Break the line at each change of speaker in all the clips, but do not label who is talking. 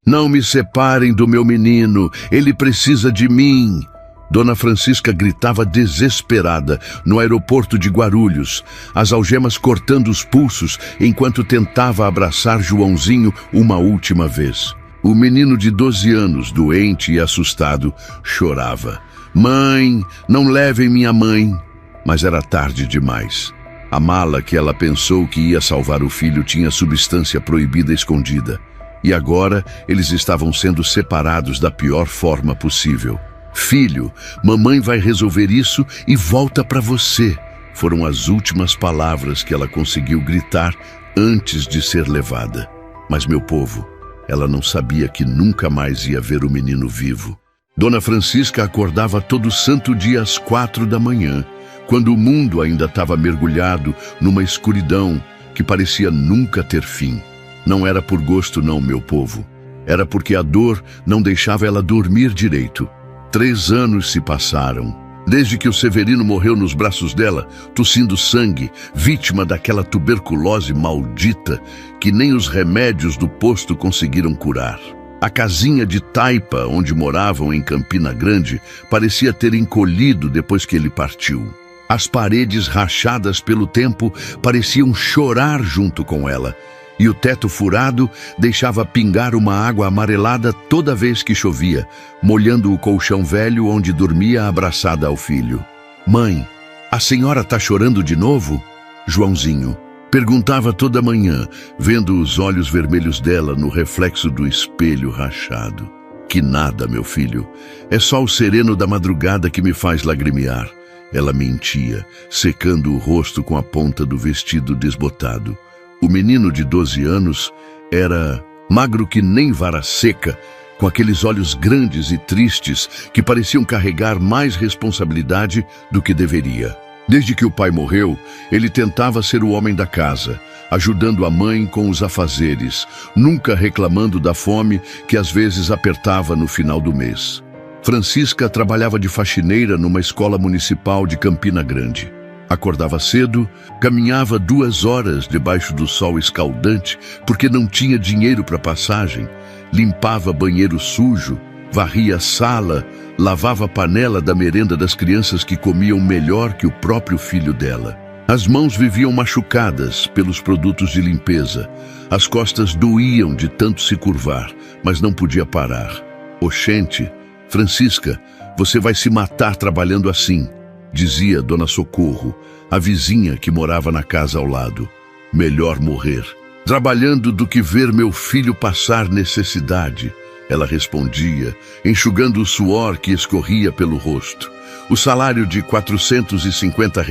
Não me separem do meu menino, ele precisa de mim. Dona Francisca gritava desesperada no aeroporto de Guarulhos, as algemas cortando os pulsos enquanto tentava abraçar Joãozinho uma última vez. O menino de 12 anos, doente e assustado, chorava. Mãe, não levem minha mãe. Mas era tarde demais. A mala que ela pensou que ia salvar o filho tinha substância proibida escondida. E agora eles estavam sendo separados da pior forma possível. Filho, mamãe vai resolver isso e volta para você. Foram as últimas palavras que ela conseguiu gritar antes de ser levada. Mas, meu povo, ela não sabia que nunca mais ia ver o menino vivo. Dona Francisca acordava todo santo dia às 4 da manhã, quando o mundo ainda estava mergulhado numa escuridão que parecia nunca ter fim. Não era por gosto não, meu povo. Era porque a dor não deixava ela dormir direito. 3 anos se passaram, desde que o Severino morreu nos braços dela, tossindo sangue, vítima daquela tuberculose maldita que nem os remédios do posto conseguiram curar. A casinha de taipa onde moravam em Campina Grande parecia ter encolhido depois que ele partiu. As paredes rachadas pelo tempo pareciam chorar junto com ela, e o teto furado deixava pingar uma água amarelada toda vez que chovia, molhando o colchão velho onde dormia abraçada ao filho. Mãe, a senhora tá chorando de novo? Joãozinho perguntava toda manhã, vendo os olhos vermelhos dela no reflexo do espelho rachado. Que nada, meu filho, é só o sereno da madrugada que me faz lagrimear. Ela mentia, secando o rosto com a ponta do vestido desbotado. O menino de 12 anos era magro que nem vara seca, com aqueles olhos grandes e tristes que pareciam carregar mais responsabilidade do que deveria. Desde que o pai morreu, ele tentava ser o homem da casa, ajudando a mãe com os afazeres, nunca reclamando da fome que às vezes apertava no final do mês. Francisca trabalhava de faxineira numa escola municipal de Campina Grande. Acordava cedo, caminhava 2 horas debaixo do sol escaldante porque não tinha dinheiro para passagem, limpava banheiro sujo, varria a sala, lavava a panela da merenda das crianças que comiam melhor que o próprio filho dela. As mãos viviam machucadas pelos produtos de limpeza, as costas doíam de tanto se curvar, mas não podia parar. Oxente, Francisca, você vai se matar trabalhando assim, dizia Dona Socorro, a vizinha que morava na casa ao lado. Melhor morrer trabalhando do que ver meu filho passar necessidade, ela respondia, enxugando o suor que escorria pelo rosto. O salário de R$ 450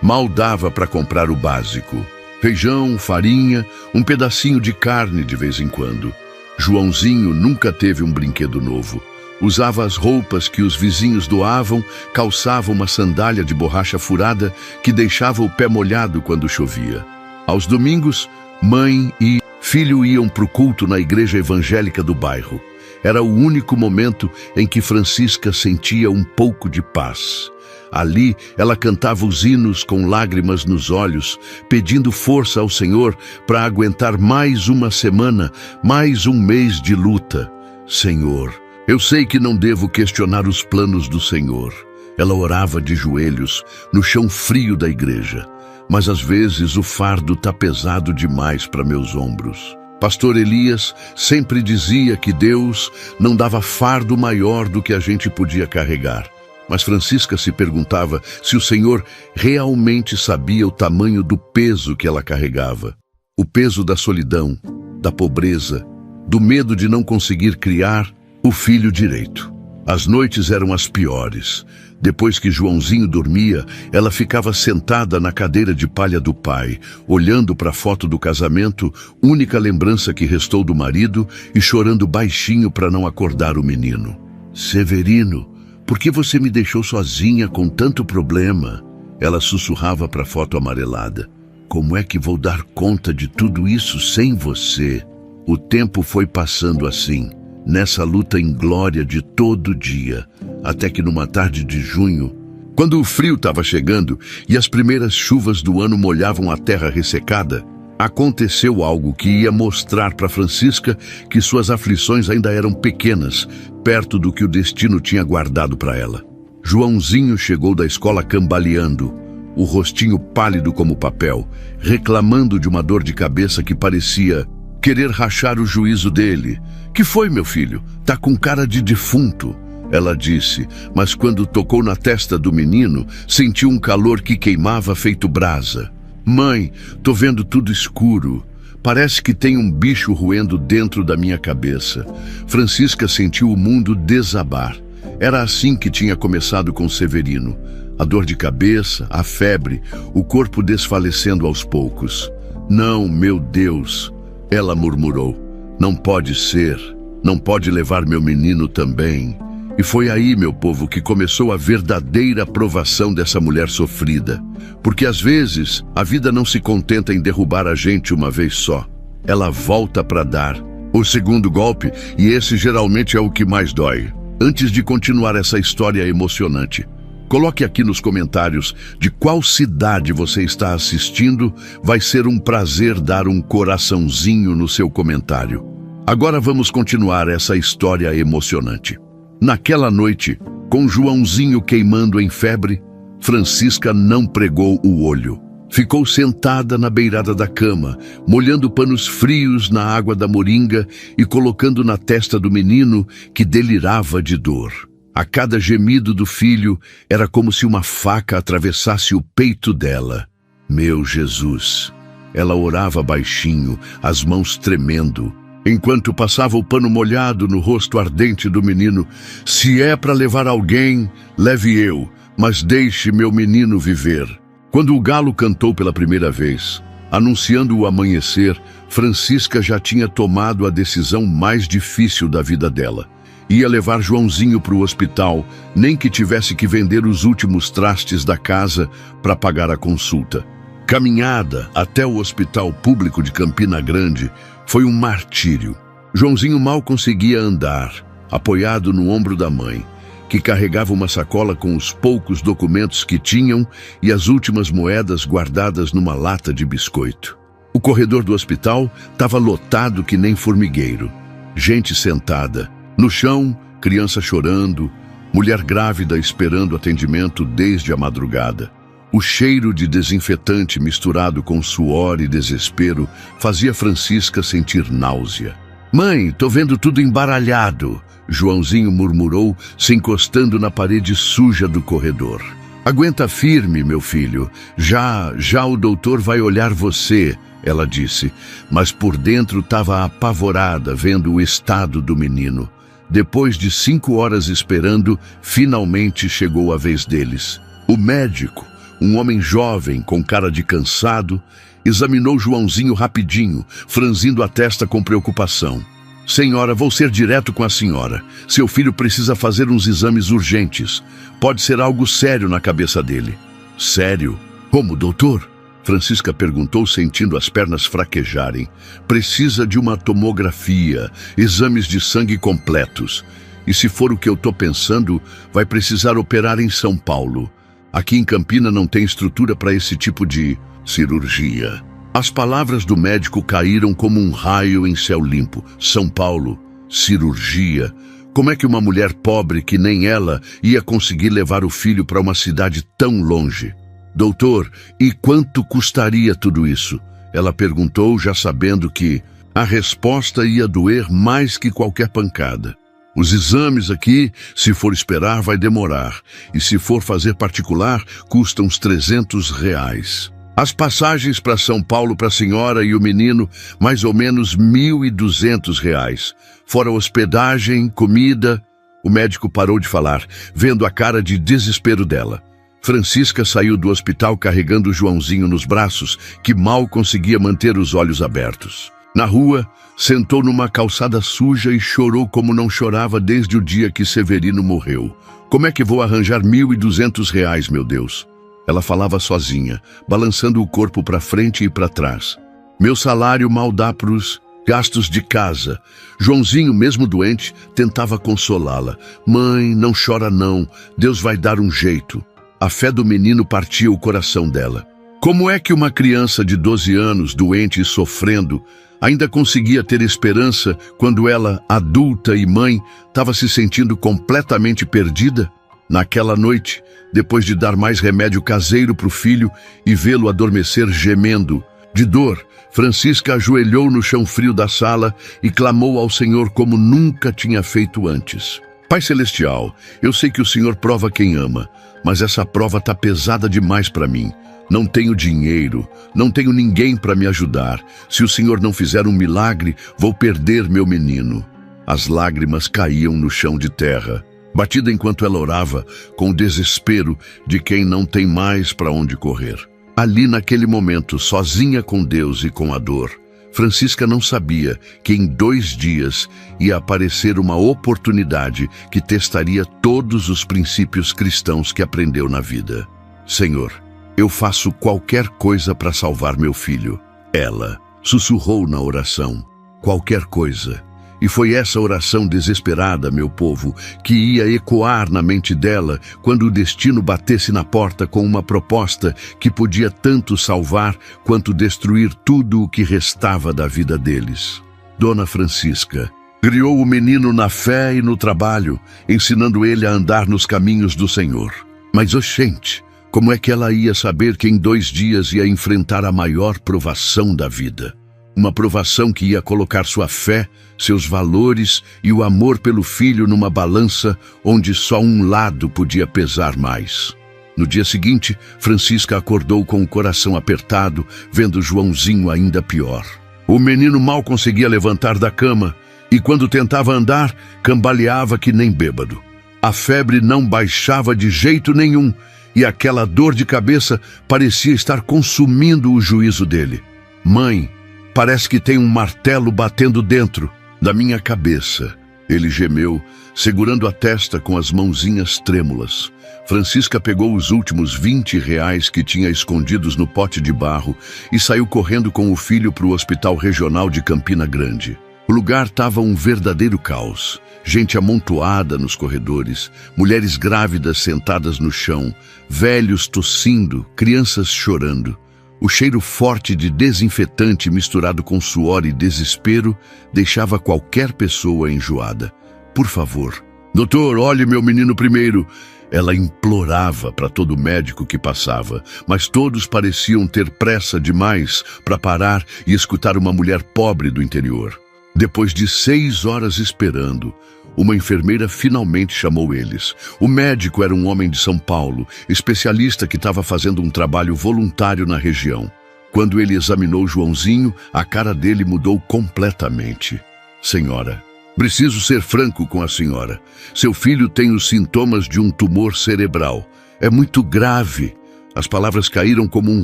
mal dava para comprar o básico. Feijão, farinha, um pedacinho de carne de vez em quando. Joãozinho nunca teve um brinquedo novo. Usava as roupas que os vizinhos doavam, calçava uma sandália de borracha furada que deixava o pé molhado quando chovia. Aos domingos, mãe e filho iam para o culto na igreja evangélica do bairro. Era o único momento em que Francisca sentia um pouco de paz. Ali, ela cantava os hinos com lágrimas nos olhos, pedindo força ao Senhor para aguentar mais uma semana, mais um mês de luta. Senhor, eu sei que não devo questionar os planos do Senhor. Ela orava de joelhos, no chão frio da igreja. Mas às vezes o fardo tá pesado demais para meus ombros. Pastor Elias sempre dizia que Deus não dava fardo maior do que a gente podia carregar. Mas Francisca se perguntava se o Senhor realmente sabia o tamanho do peso que ela carregava. O peso da solidão, da pobreza, do medo de não conseguir criar o filho direito. As noites eram as piores. Depois que Joãozinho dormia, ela ficava sentada na cadeira de palha do pai, olhando para a foto do casamento, única lembrança que restou do marido, e chorando baixinho para não acordar o menino. Severino, por que você me deixou sozinha com tanto problema? Ela sussurrava para a foto amarelada. Como é que vou dar conta de tudo isso sem você? O tempo foi passando assim, nessa luta inglória de todo dia, até que numa tarde de junho, quando o frio estava chegando e as primeiras chuvas do ano molhavam a terra ressecada, Aconteceu algo que ia mostrar para Francisca que suas aflições ainda eram pequenas, perto do que o destino tinha guardado para ela. Joãozinho chegou da escola cambaleando, o rostinho pálido como papel, reclamando de uma dor de cabeça que parecia querer rachar o juízo dele. "Que foi, meu filho? Tá com cara de defunto", ela disse, mas quando tocou na testa do menino, sentiu um calor que queimava feito brasa. "Mãe, tô vendo tudo escuro. Parece que tem um bicho roendo dentro da minha cabeça." Francisca sentiu o mundo desabar. Era assim que tinha começado com Severino. A dor de cabeça, a febre, o corpo desfalecendo aos poucos. "Não, meu Deus", ela murmurou. "Não pode ser. Não pode levar meu menino também." E foi aí, meu povo, que começou a verdadeira provação dessa mulher sofrida. Porque às vezes a vida não se contenta em derrubar a gente uma vez só. Ela volta para dar o segundo golpe, e esse geralmente é o que mais dói. Antes de continuar essa história emocionante, coloque aqui nos comentários de qual cidade você está assistindo. Vai ser um prazer dar um coraçãozinho no seu comentário. Agora vamos continuar essa história emocionante. Naquela noite, com Joãozinho queimando em febre, Francisca não pregou o olho. Ficou sentada na beirada da cama, molhando panos frios na água da moringa e colocando na testa do menino, que delirava de dor. A cada gemido do filho era como se uma faca atravessasse o peito dela. "Meu Jesus!" Ela orava baixinho, as mãos tremendo, enquanto passava o pano molhado no rosto ardente do menino. "Se é para levar alguém, leve eu, mas deixe meu menino viver." Quando o galo cantou pela primeira vez, anunciando o amanhecer, Francisca já tinha tomado a decisão mais difícil da vida dela. Ia levar Joãozinho para o hospital, nem que tivesse que vender os últimos trastes da casa para pagar a consulta. Caminhada até o Hospital Público de Campina Grande foi um martírio. Joãozinho mal conseguia andar, apoiado no ombro da mãe, que carregava uma sacola com os poucos documentos que tinham e as últimas moedas guardadas numa lata de biscoito. O corredor do hospital estava lotado que nem formigueiro. Gente sentada. No chão, criança chorando, mulher grávida esperando atendimento desde a madrugada. O cheiro de desinfetante misturado com suor e desespero fazia Francisca sentir náusea. "Mãe, tô vendo tudo embaralhado", Joãozinho murmurou, se encostando na parede suja do corredor. "Aguenta firme, meu filho. Já o doutor vai olhar você", ela disse, mas por dentro estava apavorada vendo o estado do menino. Depois de 5 horas esperando, finalmente chegou a vez deles. O médico, um homem jovem com cara de cansado, examinou Joãozinho rapidinho, franzindo a testa com preocupação. "Senhora, vou ser direto com a senhora. Seu filho precisa fazer uns exames urgentes. Pode ser algo sério na cabeça dele." "Sério? Como, doutor?" Francisca perguntou, sentindo as pernas fraquejarem. "Precisa de uma tomografia, exames de sangue completos. E se for o que eu tô pensando, vai precisar operar em São Paulo. Aqui em Campina não tem estrutura para esse tipo de cirurgia." As palavras do médico caíram como um raio em céu limpo. São Paulo, cirurgia. Como é que uma mulher pobre que nem ela ia conseguir levar o filho para uma cidade tão longe? "Doutor, e quanto custaria tudo isso?" ela perguntou, já sabendo que a resposta ia doer mais que qualquer pancada. "Os exames aqui, se for esperar, vai demorar. E se for fazer particular, custa uns R$300. As passagens para São Paulo para a senhora e o menino, mais ou menos R$1.200. Fora hospedagem, comida." O médico parou de falar, vendo a cara de desespero dela. Francisca saiu do hospital carregando Joãozinho nos braços, que mal conseguia manter os olhos abertos. Na rua, sentou numa calçada suja e chorou como não chorava desde o dia que Severino morreu. "Como é que vou arranjar R$1.200, meu Deus?" Ela falava sozinha, balançando o corpo para frente e para trás. "Meu salário mal dá para os gastos de casa." Joãozinho, mesmo doente, tentava consolá-la. "Mãe, não chora não, Deus vai dar um jeito." A fé do menino partia o coração dela. Como é que uma criança de 12 anos, doente e sofrendo, ainda conseguia ter esperança quando ela, adulta e mãe, estava se sentindo completamente perdida? Naquela noite, depois de dar mais remédio caseiro para o filho e vê-lo adormecer gemendo de dor, Francisca ajoelhou no chão frio da sala e clamou ao Senhor como nunca tinha feito antes. Pai Celestial, eu sei que o Senhor prova quem ama, mas essa prova está pesada demais para mim. Não tenho dinheiro, não tenho ninguém para me ajudar. Se o Senhor não fizer um milagre, vou perder meu menino. As lágrimas caíam no chão de terra, batida enquanto ela orava, com o desespero de quem não tem mais para onde correr. Ali naquele momento, sozinha com Deus e com a dor, Francisca não sabia que em 2 dias ia aparecer uma oportunidade que testaria todos os princípios cristãos que aprendeu na vida. Senhor, eu faço qualquer coisa para salvar meu filho. Ela sussurrou na oração, qualquer coisa. E foi essa oração desesperada, meu povo, que ia ecoar na mente dela quando o destino batesse na porta com uma proposta que podia tanto salvar quanto destruir tudo o que restava da vida deles. Dona Francisca criou o menino na fé e no trabalho, ensinando ele a andar nos caminhos do Senhor. Mas, oxente, como é que ela ia saber que em 2 dias ia enfrentar a maior provação da vida? Uma provação que ia colocar sua fé, seus valores e o amor pelo filho numa balança onde só um lado podia pesar mais. No dia seguinte, Francisca acordou com o coração apertado, vendo Joãozinho ainda pior. O menino mal conseguia levantar da cama e, quando tentava andar, cambaleava que nem bêbado. A febre não baixava de jeito nenhum e aquela dor de cabeça parecia estar consumindo o juízo dele. Mãe, parece que tem um martelo batendo dentro da minha cabeça. Ele gemeu, segurando a testa com as mãozinhas trêmulas. Francisca pegou os últimos R$20 que tinha escondidos no pote de barro e saiu correndo com o filho para o Hospital Regional de Campina Grande. O lugar estava um verdadeiro caos. Gente amontoada nos corredores, mulheres grávidas sentadas no chão, velhos tossindo, crianças chorando. O cheiro forte de desinfetante misturado com suor e desespero deixava qualquer pessoa enjoada. Por favor, doutor, olhe meu menino primeiro. Ela implorava para todo médico que passava, mas todos pareciam ter pressa demais para parar e escutar uma mulher pobre do interior. Depois de 6 horas esperando, uma enfermeira finalmente chamou eles. O médico era um homem de São Paulo, especialista que estava fazendo um trabalho voluntário na região. Quando ele examinou Joãozinho, a cara dele mudou completamente. Senhora, preciso ser franco com a senhora. Seu filho tem os sintomas de um tumor cerebral. É muito grave. As palavras caíram como um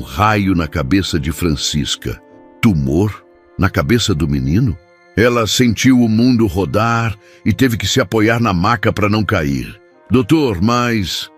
raio na cabeça de Francisca. Tumor? Na cabeça do menino? Ela sentiu o mundo rodar e teve que se apoiar na maca para não cair. Doutor, mas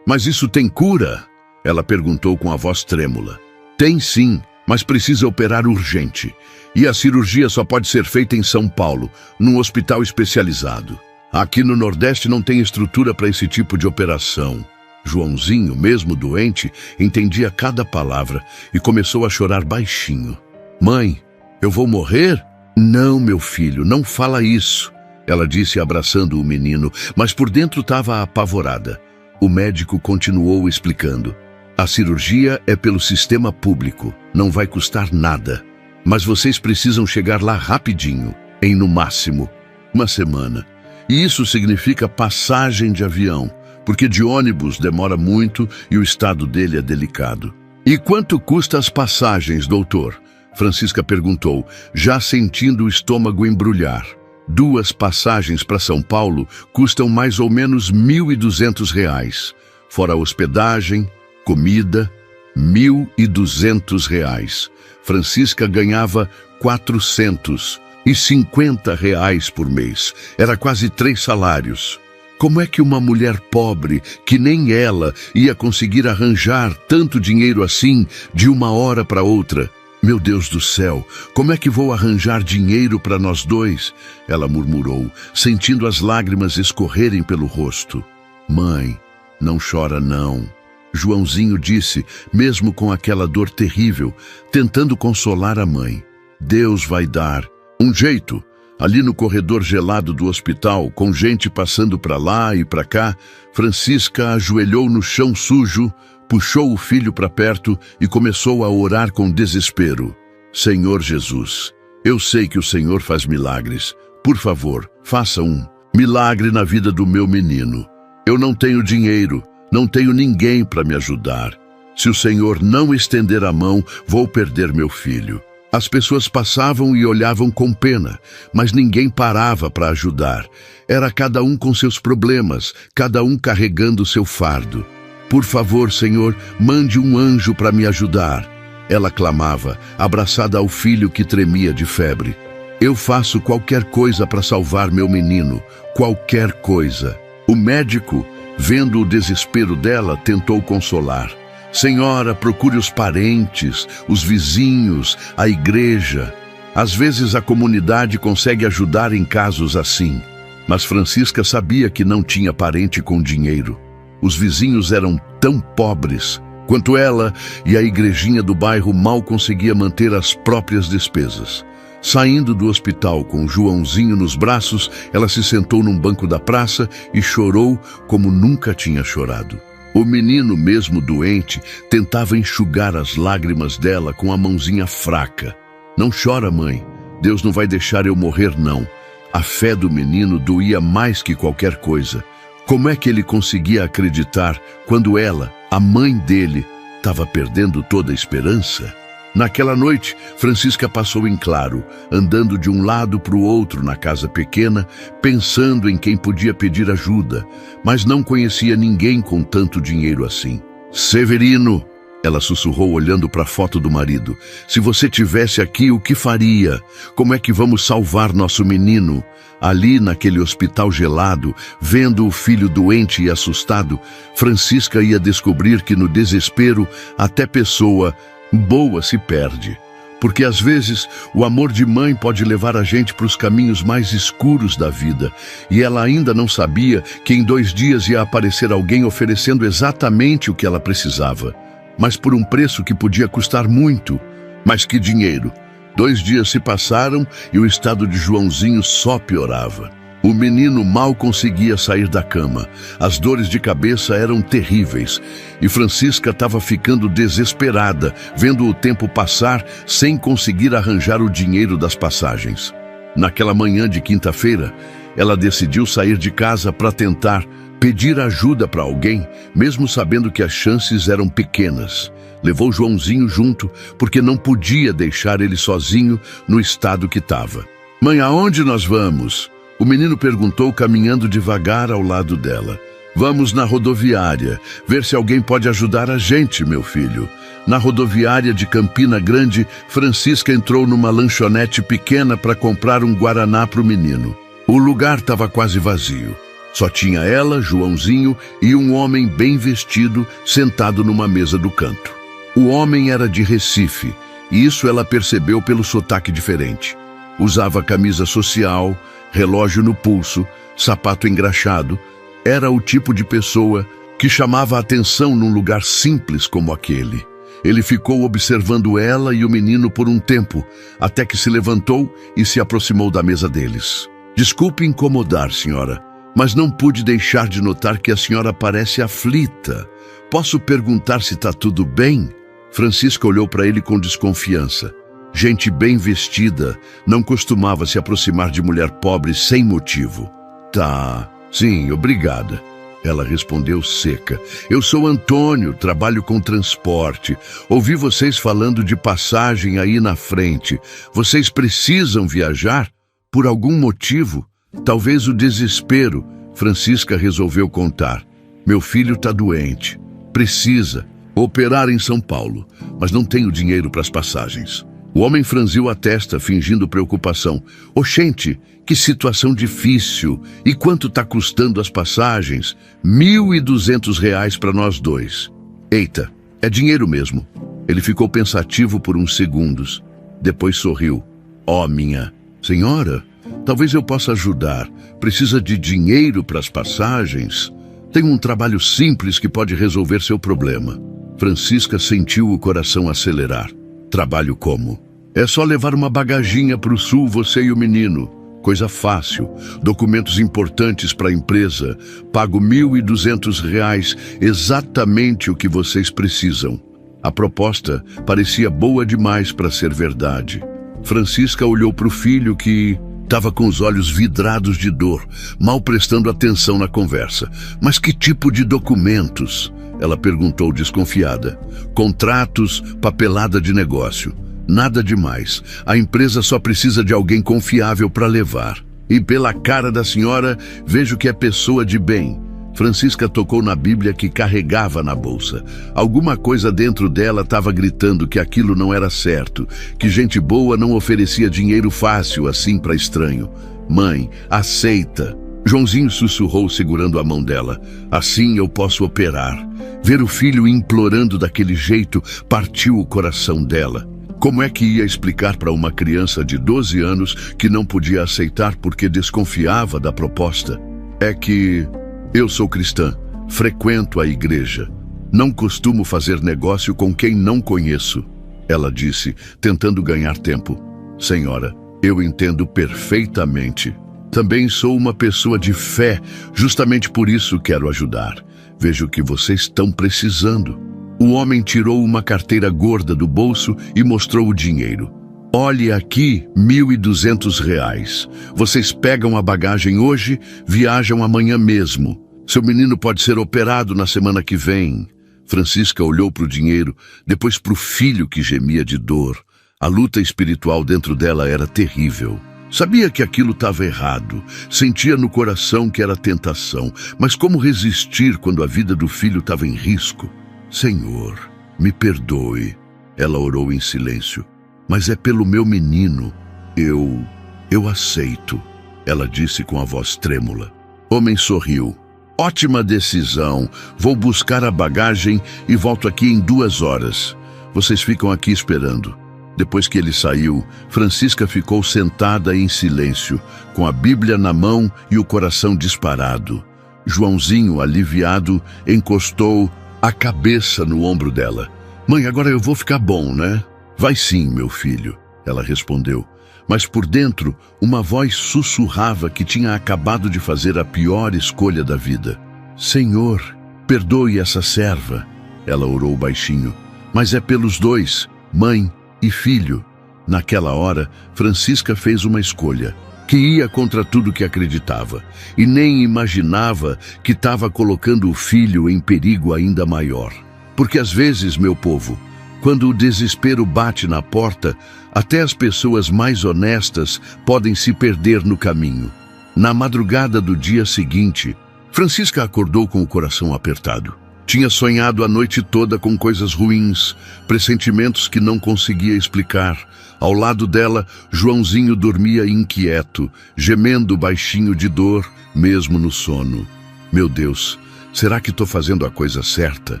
isso tem cura? Ela perguntou com a voz trêmula. Tem sim, mas precisa operar urgente. E a cirurgia só pode ser feita em São Paulo, num hospital especializado. Aqui no Nordeste não tem estrutura para esse tipo de operação. Joãozinho, mesmo doente, entendia cada palavra e começou a chorar baixinho. Mãe, eu vou morrer? Não, meu filho, não fala isso, ela disse abraçando o menino, mas por dentro estava apavorada. O médico continuou explicando. A cirurgia é pelo sistema público, não vai custar nada. Mas vocês precisam chegar lá rapidinho, em no máximo 1 semana. E isso significa passagem de avião, porque de ônibus demora muito e o estado dele é delicado. E quanto custa as passagens, doutor? Francisca perguntou, já sentindo o estômago embrulhar. 2 passagens para São Paulo custam mais ou menos R$1.200. Fora a hospedagem, comida, R$1.200. Francisca ganhava R$450 por mês. Era quase 3 salários. Como é que uma mulher pobre, que nem ela, ia conseguir arranjar tanto dinheiro assim de uma hora para outra? Meu Deus do céu, como é que vou arranjar dinheiro para nós 2? Ela murmurou, sentindo as lágrimas escorrerem pelo rosto. Mãe, não chora não. Joãozinho disse, mesmo com aquela dor terrível, tentando consolar a mãe. Deus vai dar um jeito. Ali no corredor gelado do hospital, com gente passando para lá e para cá, Francisca ajoelhou no chão sujo, puxou o filho para perto e começou a orar com desespero. Senhor Jesus, eu sei que o Senhor faz milagres. Por favor, faça um milagre na vida do meu menino. Eu não tenho dinheiro, não tenho ninguém para me ajudar. Se o Senhor não estender a mão, vou perder meu filho. As pessoas passavam e olhavam com pena, mas ninguém parava para ajudar. Era cada um com seus problemas, cada um carregando seu fardo. Por favor, Senhor, mande um anjo para me ajudar. Ela clamava, abraçada ao filho que tremia de febre. Eu faço qualquer coisa para salvar meu menino, qualquer coisa. O médico, vendo o desespero dela, tentou consolar. Senhora, procure os parentes, os vizinhos, a igreja. Às vezes a comunidade consegue ajudar em casos assim. Mas Francisca sabia que não tinha parente com dinheiro. Os vizinhos eram tão pobres quanto ela, e a igrejinha do bairro mal conseguia manter as próprias despesas. Saindo do hospital com Joãozinho nos braços, ela se sentou num banco da praça e chorou como nunca tinha chorado. O menino, mesmo doente, tentava enxugar as lágrimas dela com a mãozinha fraca. Não chora, mãe. Deus não vai deixar eu morrer, não. A fé do menino doía mais que qualquer coisa. Como é que ele conseguia acreditar quando ela, a mãe dele, estava perdendo toda a esperança? Naquela noite, Francisca passou em claro, andando de um lado para o outro na casa pequena, pensando em quem podia pedir ajuda, mas não conhecia ninguém com tanto dinheiro assim. Severino, ela sussurrou olhando para a foto do marido, se você tivesse aqui, o que faria? Como é que vamos salvar nosso menino? Ali naquele hospital gelado, vendo o filho doente e assustado, Francisca ia descobrir que no desespero, até pessoa boa se perde, porque às vezes o amor de mãe pode levar a gente para os caminhos mais escuros da vida, e ela ainda não sabia que em 2 dias ia aparecer alguém oferecendo exatamente o que ela precisava, mas por um preço que podia custar muito. Mas que dinheiro! 2 dias se passaram e o estado de Joãozinho só piorava. O menino mal conseguia sair da cama. As dores de cabeça eram terríveis. E Francisca estava ficando desesperada, vendo o tempo passar sem conseguir arranjar o dinheiro das passagens. Naquela manhã de quinta-feira, ela decidiu sair de casa para tentar pedir ajuda para alguém, mesmo sabendo que as chances eram pequenas. Levou Joãozinho junto, porque não podia deixar ele sozinho no estado que estava. Mãe, aonde nós vamos? O menino perguntou, caminhando devagar ao lado dela. Vamos na rodoviária, ver se alguém pode ajudar a gente, meu filho. Na rodoviária de Campina Grande, Francisca entrou numa lanchonete pequena para comprar um guaraná para o menino. O lugar estava quase vazio. Só tinha ela, Joãozinho e um homem bem vestido sentado numa mesa do canto. O homem era de Recife, e isso ela percebeu pelo sotaque diferente. Usava camisa social, relógio no pulso, sapato engraxado. Era o tipo de pessoa que chamava a atenção num lugar simples como aquele. Ele ficou observando ela e o menino por um tempo, até que se levantou e se aproximou da mesa deles. Desculpe incomodar, senhora, mas não pude deixar de notar que a senhora parece aflita. Posso perguntar se está tudo bem? Francisca olhou para ele com desconfiança. Gente bem vestida não costumava se aproximar de mulher pobre sem motivo. Tá, sim, obrigada. Ela respondeu seca. Eu sou Antônio, trabalho com transporte. Ouvi vocês falando de passagem aí na frente. Vocês precisam viajar? Por algum motivo? Talvez o desespero. Francisca resolveu contar. Meu filho está doente. Precisa operar em São Paulo, mas não tenho dinheiro para as passagens. O homem franziu a testa, fingindo preocupação. Oxente, que situação difícil. E quanto está custando as passagens? R$ 1.200 para nós dois. Eita, é dinheiro mesmo. Ele ficou pensativo por uns segundos. Depois sorriu. Ó, minha senhora, talvez eu possa ajudar. Precisa de dinheiro para as passagens? Tenho um trabalho simples que pode resolver seu problema. Francisca sentiu o coração acelerar. Trabalho como? É só levar uma bagaginha para o sul, você e o menino. Coisa fácil. Documentos importantes para a empresa. Pago R$ 1.200, exatamente o que vocês precisam. A proposta parecia boa demais para ser verdade. Francisca olhou para o filho que estava com os olhos vidrados de dor, mal prestando atenção na conversa. Mas que tipo de documentos? Ela perguntou desconfiada. Contratos, papelada de negócio. Nada demais. A empresa só precisa de alguém confiável para levar. E pela cara da senhora, vejo que é pessoa de bem. Francisca tocou na Bíblia que carregava na bolsa. Alguma coisa dentro dela estava gritando que aquilo não era certo, que gente boa não oferecia dinheiro fácil assim para estranho. Mãe, aceita. Joãozinho sussurrou segurando a mão dela. Assim eu posso operar. Ver o filho implorando daquele jeito partiu o coração dela. Como é que ia explicar para uma criança de 12 anos que não podia aceitar porque desconfiava da proposta? É que eu sou cristã, frequento a igreja. Não costumo fazer negócio com quem não conheço, ela disse, tentando ganhar tempo. Senhora, eu entendo perfeitamente. Também sou uma pessoa de fé, justamente por isso quero ajudar. Vejo que vocês estão precisando. O homem tirou uma carteira gorda do bolso e mostrou o dinheiro. Olhe aqui, R$ 1.200. Vocês pegam a bagagem hoje, viajam amanhã mesmo. Seu menino pode ser operado na semana que vem. Francisca olhou para o dinheiro, depois para o filho que gemia de dor. A luta espiritual dentro dela era terrível. Sabia que aquilo estava errado, sentia no coração que era tentação, mas como resistir quando a vida do filho estava em risco? Senhor, me perdoe, ela orou em silêncio, mas é pelo meu menino. Eu aceito, ela disse com a voz trêmula. O homem sorriu. Ótima decisão, vou buscar a bagagem e volto aqui em 2 horas. Vocês ficam aqui esperando. Depois que ele saiu, Francisca ficou sentada em silêncio, com a Bíblia na mão e o coração disparado. Joãozinho, aliviado, encostou a cabeça no ombro dela. Mãe, agora eu vou ficar bom, né? Vai sim, meu filho, ela respondeu. Mas por dentro, uma voz sussurrava que tinha acabado de fazer a pior escolha da vida. Senhor, perdoe essa serva, ela orou baixinho. Mas é pelos dois, mãe e filho. Naquela hora, Francisca fez uma escolha, que ia contra tudo que acreditava, e nem imaginava que estava colocando o filho em perigo ainda maior. Porque às vezes, meu povo, quando o desespero bate na porta, até as pessoas mais honestas podem se perder no caminho. Na madrugada do dia seguinte, Francisca acordou com o coração apertado. Tinha sonhado a noite toda com coisas ruins, pressentimentos que não conseguia explicar. Ao lado dela, Joãozinho dormia inquieto, gemendo baixinho de dor, mesmo no sono. Meu Deus, será que estou fazendo a coisa certa?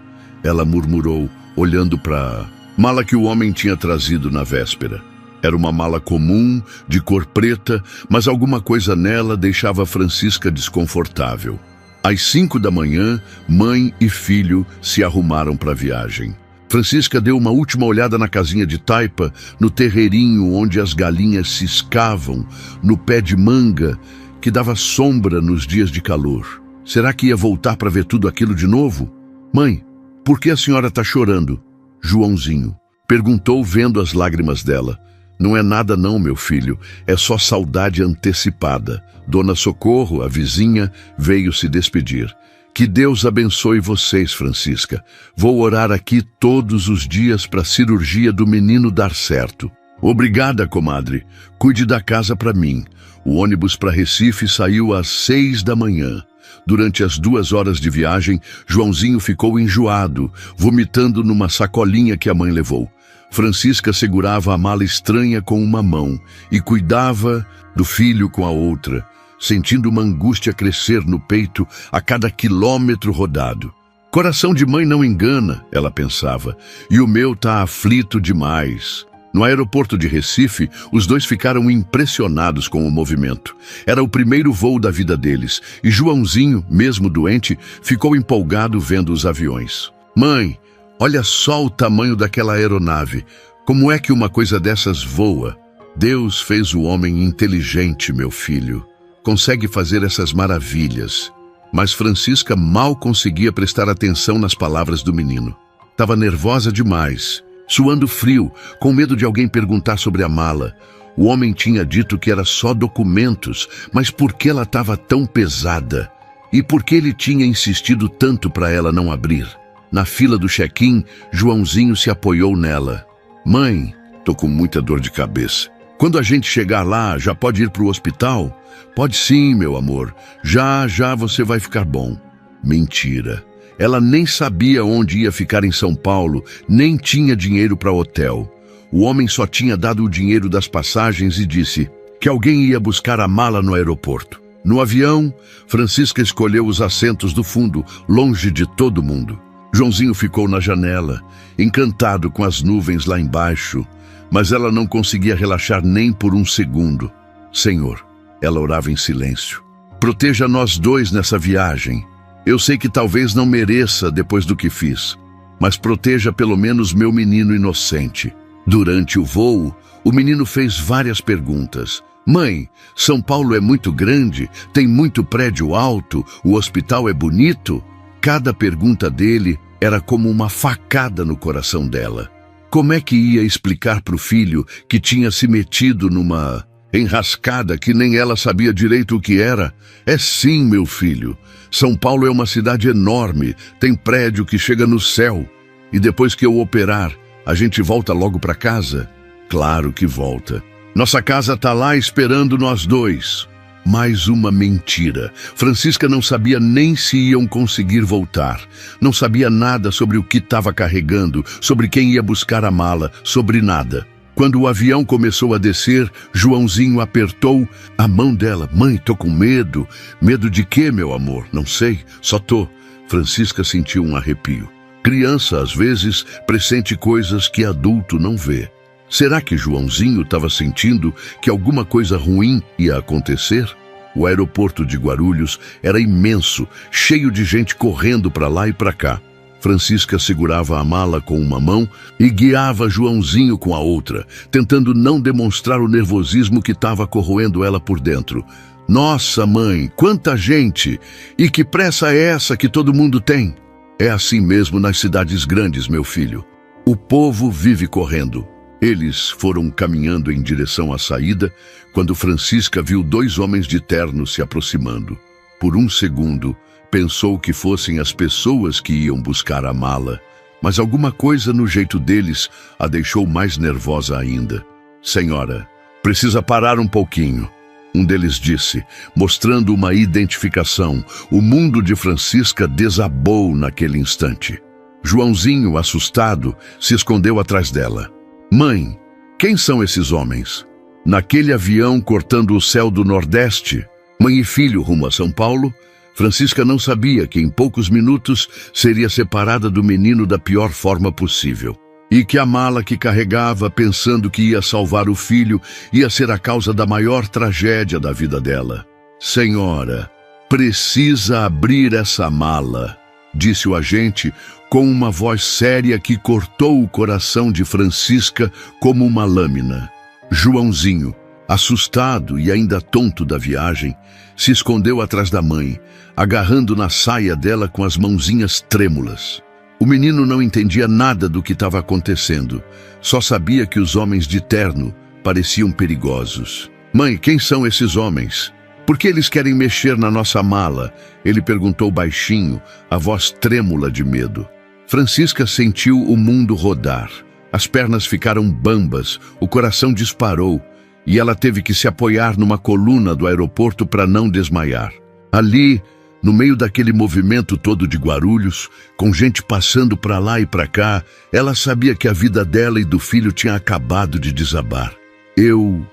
Ela murmurou, olhando para a mala que o homem tinha trazido na véspera. Era uma mala comum, de cor preta, mas alguma coisa nela deixava Francisca desconfortável. Às 5 da manhã, mãe e filho se arrumaram para a viagem. Francisca deu uma última olhada na casinha de taipa, no terreirinho onde as galinhas ciscavam, no pé de manga, que dava sombra nos dias de calor. Será que ia voltar para ver tudo aquilo de novo? Mãe, por que a senhora está chorando? Joãozinho perguntou, vendo as lágrimas dela. Não é nada não, meu filho, é só saudade antecipada. Dona Socorro, a vizinha, veio se despedir. Que Deus abençoe vocês, Francisca. Vou orar aqui todos os dias para a cirurgia do menino dar certo. Obrigada, comadre. Cuide da casa para mim. O ônibus para Recife saiu às 6 da manhã. Durante as 2 horas de viagem, Joãozinho ficou enjoado, vomitando numa sacolinha que a mãe levou. Francisca segurava a mala estranha com uma mão e cuidava do filho com a outra, sentindo uma angústia crescer no peito a cada quilômetro rodado. Coração de mãe não engana, ela pensava, e o meu tá aflito demais. No aeroporto de Recife, os dois ficaram impressionados com o movimento. Era o primeiro voo da vida deles, e Joãozinho, mesmo doente, ficou empolgado vendo os aviões. Mãe, olha só o tamanho daquela aeronave. Como é que uma coisa dessas voa? Deus fez o homem inteligente, meu filho. Consegue fazer essas maravilhas. Mas Francisca mal conseguia prestar atenção nas palavras do menino. Estava nervosa demais, suando frio, com medo de alguém perguntar sobre a mala. O homem tinha dito que era só documentos, mas por que ela estava tão pesada? E por que ele tinha insistido tanto para ela não abrir? Na fila do check-in, Joãozinho se apoiou nela. Mãe, tô com muita dor de cabeça. Quando a gente chegar lá, já pode ir para o hospital? Pode sim, meu amor. Já você vai ficar bom. Mentira. Ela nem sabia onde ia ficar em São Paulo, nem tinha dinheiro para hotel. O homem só tinha dado o dinheiro das passagens e disse que alguém ia buscar a mala no aeroporto. No avião, Francisca escolheu os assentos do fundo, longe de todo mundo. Joãozinho ficou na janela, encantado com as nuvens lá embaixo, mas ela não conseguia relaxar nem por um segundo. Senhor, ela orava em silêncio. Proteja nós dois nessa viagem. Eu sei que talvez não mereça depois do que fiz, mas proteja pelo menos meu menino inocente. Durante o voo, o menino fez várias perguntas. Mãe, São Paulo é muito grande, tem muito prédio alto, o hospital é bonito? Cada pergunta dele era como uma facada no coração dela. Como é que ia explicar para o filho que tinha se metido numa enrascada que nem ela sabia direito o que era? É sim, meu filho. São Paulo é uma cidade enorme, tem prédio que chega no céu. E depois que eu operar, a gente volta logo para casa? Claro que volta. Nossa casa tá lá esperando nós dois. Mais uma mentira. Francisca não sabia nem se iam conseguir voltar. Não sabia nada sobre o que estava carregando, sobre quem ia buscar a mala, sobre nada. Quando o avião começou a descer, Joãozinho apertou a mão dela. Mãe, tô com medo. Medo de quê, meu amor? Não sei, só tô. Francisca sentiu um arrepio. Criança, às vezes, pressente coisas que adulto não vê. Será que Joãozinho estava sentindo que alguma coisa ruim ia acontecer? O aeroporto de Guarulhos era imenso, cheio de gente correndo para lá e para cá. Francisca segurava a mala com uma mão e guiava Joãozinho com a outra, tentando não demonstrar o nervosismo que estava corroendo ela por dentro. Nossa, mãe, quanta gente! E que pressa é essa que todo mundo tem? É assim mesmo nas cidades grandes, meu filho. O povo vive correndo. Eles foram caminhando em direção à saída quando Francisca viu dois homens de terno se aproximando. Por um segundo, pensou que fossem as pessoas que iam buscar a mala, mas alguma coisa no jeito deles a deixou mais nervosa ainda. Senhora, precisa parar um pouquinho. Um deles disse, mostrando uma identificação. O mundo de Francisca desabou naquele instante. Joãozinho, assustado, se escondeu atrás dela. Mãe, quem são esses homens? Naquele avião cortando o céu do Nordeste, mãe e filho rumo a São Paulo, Francisca não sabia que em poucos minutos seria separada do menino da pior forma possível. E que a mala que carregava, pensando que ia salvar o filho, ia ser a causa da maior tragédia da vida dela. Senhora, precisa abrir essa mala, disse o agente com uma voz séria que cortou o coração de Francisca como uma lâmina. Joãozinho, assustado e ainda tonto da viagem, se escondeu atrás da mãe, agarrando na saia dela com as mãozinhas trêmulas. O menino não entendia nada do que estava acontecendo, só sabia que os homens de terno pareciam perigosos. Mãe, quem são esses homens? Por que eles querem mexer na nossa mala? Ele perguntou baixinho, a voz trêmula de medo. Francisca sentiu o mundo rodar. As pernas ficaram bambas, o coração disparou e ela teve que se apoiar numa coluna do aeroporto para não desmaiar. Ali, no meio daquele movimento todo de Guarulhos, com gente passando para lá e para cá, ela sabia que a vida dela e do filho tinha acabado de desabar. Eu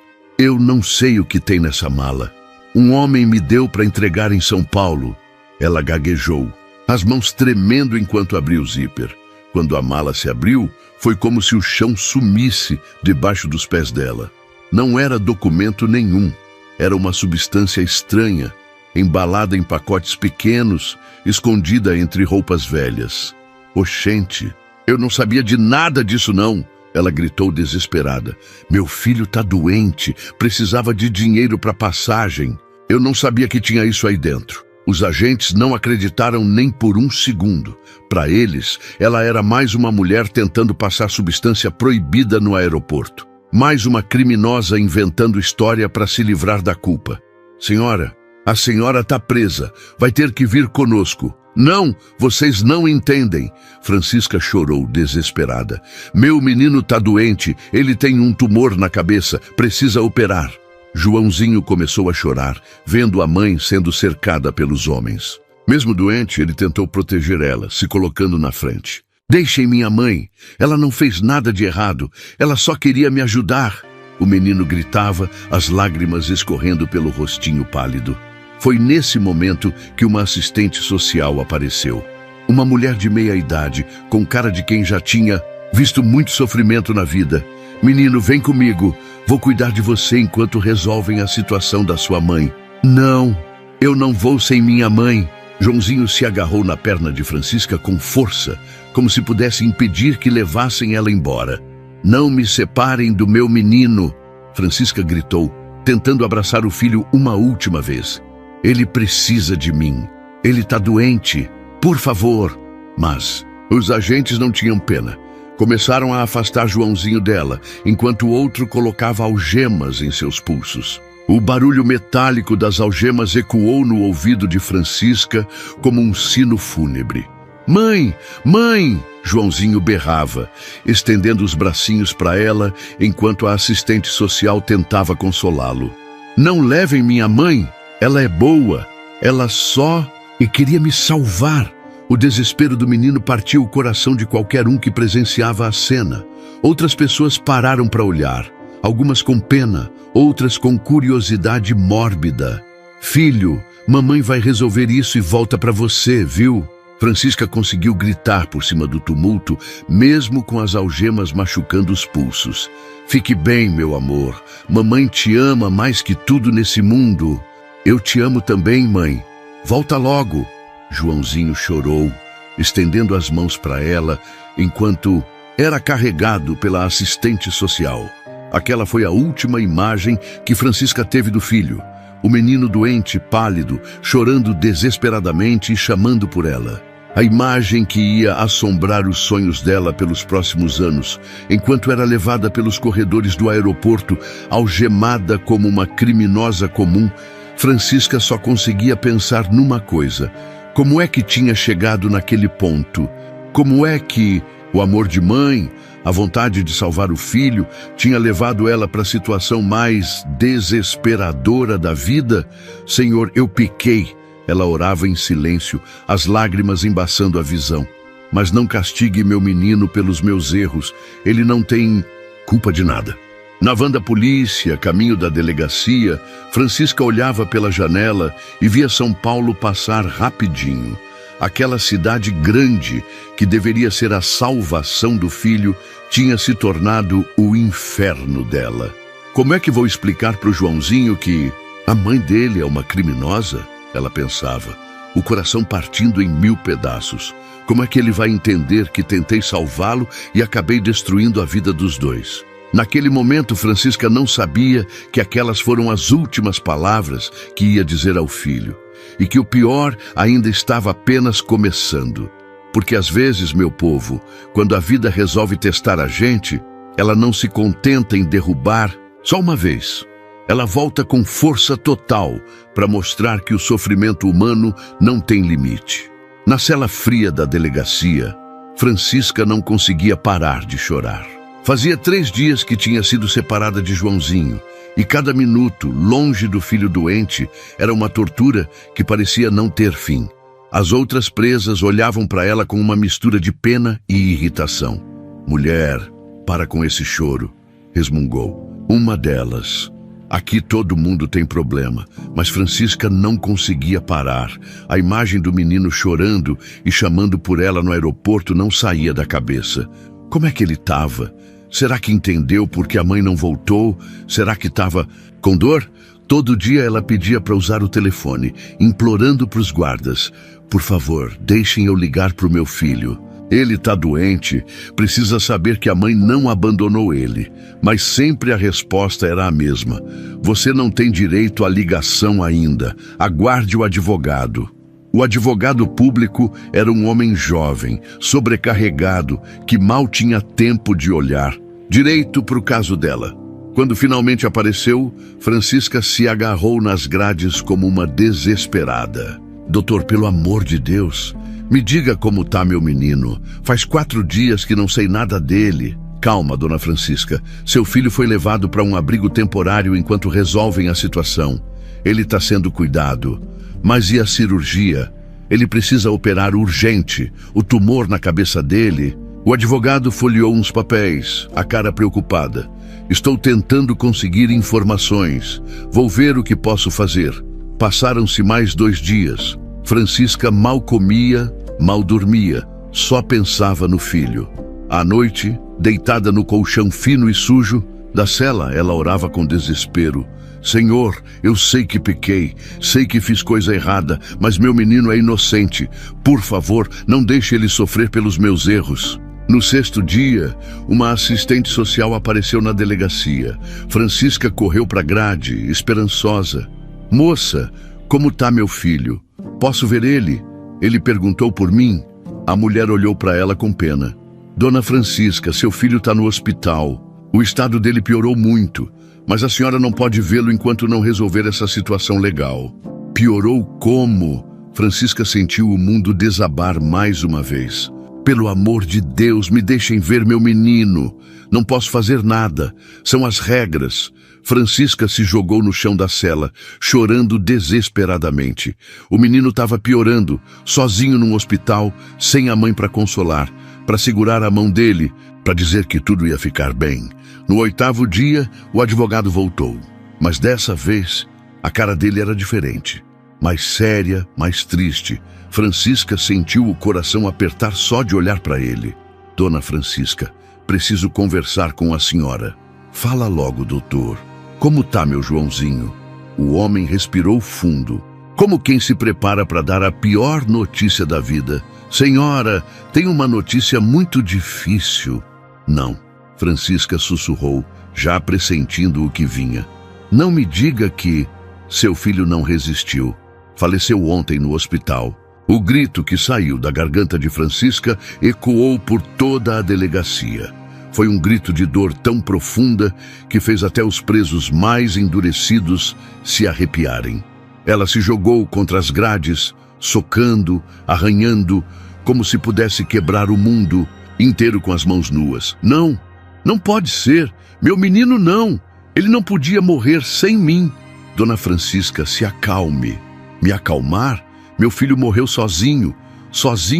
não sei o que tem nessa mala. Um homem me deu para entregar em São Paulo. Ela gaguejou, as mãos tremendo enquanto abriu o zíper. Quando a mala se abriu, Foi como se o chão sumisse debaixo dos pés dela. Não era documento nenhum. Era uma substância estranha, embalada em pacotes pequenos, escondida entre roupas velhas. Oxente, eu não sabia de nada disso não, ela gritou desesperada. Meu filho tá doente, precisava de dinheiro para passagem. Eu não sabia que tinha isso aí dentro. Os agentes não acreditaram nem por um segundo. Para eles, ela era mais uma mulher tentando passar substância proibida no aeroporto. Mais uma criminosa inventando história para se livrar da culpa. Senhora, a senhora tá presa. Vai ter que vir conosco. Não, vocês não entendem. Francisca chorou desesperada. Meu menino tá doente. Ele tem um tumor na cabeça. Precisa operar. Joãozinho começou a chorar, vendo a mãe sendo cercada pelos homens. Mesmo doente, ele tentou proteger ela, se colocando na frente. Deixem minha mãe. Ela não fez nada de errado. Ela só queria me ajudar. O menino gritava, as lágrimas escorrendo pelo rostinho pálido. Foi nesse momento que uma assistente social apareceu. Uma mulher de meia idade, com cara de quem já tinha visto muito sofrimento na vida. Menino, vem comigo. Vou cuidar de você enquanto resolvem a situação da sua mãe. Não, eu não vou sem minha mãe. Joãozinho se agarrou na perna de Francisca com força, como se pudesse impedir que levassem ela embora. Não me separem do meu menino, Francisca gritou, tentando abraçar o filho uma última vez. Ele precisa de mim. Ele tá doente. Por favor. Mas os agentes não tinham pena. Começaram a afastar Joãozinho dela, enquanto o outro colocava algemas em seus pulsos. O barulho metálico das algemas ecoou no ouvido de Francisca como um sino fúnebre. Mãe! Mãe! Joãozinho berrava, estendendo os bracinhos para ela, enquanto a assistente social tentava consolá-lo. Não levem minha mãe! Ela é boa! Ela só... e queria me salvar! O desespero do menino partiu o coração de qualquer um que presenciava a cena. Outras pessoas pararam para olhar, algumas com pena, outras com curiosidade mórbida. Filho, mamãe vai resolver isso e volta para você, viu? Francisca conseguiu gritar por cima do tumulto, mesmo com as algemas machucando os pulsos. Fique bem, meu amor. Mamãe te ama mais que tudo nesse mundo. Eu te amo também, mãe. Volta logo. Joãozinho chorou, estendendo as mãos para ela, enquanto era carregado pela assistente social. Aquela foi a última imagem que Francisca teve do filho. O menino doente, pálido, chorando desesperadamente e chamando por ela. A imagem que ia assombrar os sonhos dela pelos próximos anos, enquanto era levada pelos corredores do aeroporto, algemada como uma criminosa comum. Francisca só conseguia pensar numa coisa: como é que tinha chegado naquele ponto? Como é que o amor de mãe, a vontade de salvar o filho, tinha levado ela para a situação mais desesperadora da vida? Senhor, eu pequei. Ela orava em silêncio, as lágrimas embaçando a visão. Mas não castigue meu menino pelos meus erros. Ele não tem culpa de nada. Na van da polícia, caminho da delegacia, Francisca olhava pela janela e via São Paulo passar rapidinho. Aquela cidade grande, que deveria ser a salvação do filho, tinha se tornado o inferno dela. Como é que vou explicar para o Joãozinho que a mãe dele é uma criminosa? Ela pensava, o coração partindo em 1000 pedaços. Como é que ele vai entender que tentei salvá-lo e acabei destruindo a vida dos dois? Naquele momento, Francisca não sabia que aquelas foram as últimas palavras que ia dizer ao filho, e que o pior ainda estava apenas começando. Porque às vezes, meu povo, quando a vida resolve testar a gente, ela não se contenta em derrubar só uma vez. Ela volta com força total para mostrar que o sofrimento humano não tem limite. Na cela fria da delegacia, Francisca não conseguia parar de chorar. Fazia 3 dias que tinha sido separada de Joãozinho, e cada minuto, longe do filho doente, era uma tortura que parecia não ter fim. As outras presas olhavam para ela com uma mistura de pena e irritação. Mulher, para com esse choro, resmungou. Uma delas. Aqui todo mundo tem problema, mas Francisca não conseguia parar. A imagem do menino chorando e chamando por ela no aeroporto não saía da cabeça. Como é que ele estava? Será que entendeu porque a mãe não voltou? Será que estava com dor? Todo dia ela pedia para usar o telefone, implorando para os guardas: por favor, deixem eu ligar para o meu filho. Ele está doente, precisa saber que a mãe não abandonou ele. Mas sempre a resposta era a mesma: você não tem direito à ligação ainda, aguarde o advogado. O advogado público era um homem jovem, sobrecarregado, que mal tinha tempo de olhar direito para o caso dela. Quando finalmente apareceu, Francisca se agarrou nas grades como uma desesperada. Doutor, pelo amor de Deus, me diga como tá meu menino. Faz 4 dias que não sei nada dele. Calma, dona Francisca. Seu filho foi levado para um abrigo temporário enquanto resolvem a situação. Ele está sendo cuidado. Mas e a cirurgia? Ele precisa operar urgente. O tumor na cabeça dele... O advogado folheou uns papéis, a cara preocupada. Estou tentando conseguir informações. Vou ver o que posso fazer. Passaram-se mais 2 dias. Francisca mal comia, mal dormia. Só pensava no filho. À noite, deitada no colchão fino e sujo da cela, ela orava com desespero. Senhor, eu sei que pequei, sei que fiz coisa errada, mas meu menino é inocente. Por favor, não deixe ele sofrer pelos meus erros. No 6º dia, uma assistente social apareceu na delegacia. Francisca correu para a grade, esperançosa. Moça, como tá meu filho? Posso ver ele? Ele perguntou por mim. A mulher olhou para ela com pena. Dona Francisca, seu filho está no hospital. O estado dele piorou muito, mas a senhora não pode vê-lo enquanto não resolver essa situação legal. Piorou como? Francisca sentiu o mundo desabar mais uma vez. Pelo amor de Deus, me deixem ver meu menino. Não posso fazer nada. São as regras. Francisca se jogou no chão da cela, chorando desesperadamente. O menino estava piorando, sozinho num hospital, sem a mãe para consolar, para segurar a mão dele, para dizer que tudo ia ficar bem. No 8º dia, o advogado voltou. Mas dessa vez, a cara dele era diferente. Mais séria, mais triste. Francisca sentiu o coração apertar só de olhar para ele. Dona Francisca, preciso conversar com a senhora. Fala logo, doutor. Como tá meu Joãozinho? O homem respirou fundo, como quem se prepara para dar a pior notícia da vida. Senhora, tenho uma notícia muito difícil. Não, Francisca sussurrou, já pressentindo o que vinha. Não me diga que seu filho não resistiu. Faleceu ontem no hospital. O grito que saiu da garganta de Francisca ecoou por toda a delegacia. Foi um grito de dor tão profunda que fez até os presos mais endurecidos se arrepiarem. Ela se jogou contra as grades, socando, arranhando, como se pudesse quebrar o mundo inteiro com as mãos nuas. Não, não pode ser. Meu menino não. Ele não podia morrer sem mim. Dona Francisca, se acalme. Me acalmar? Meu filho morreu sozinho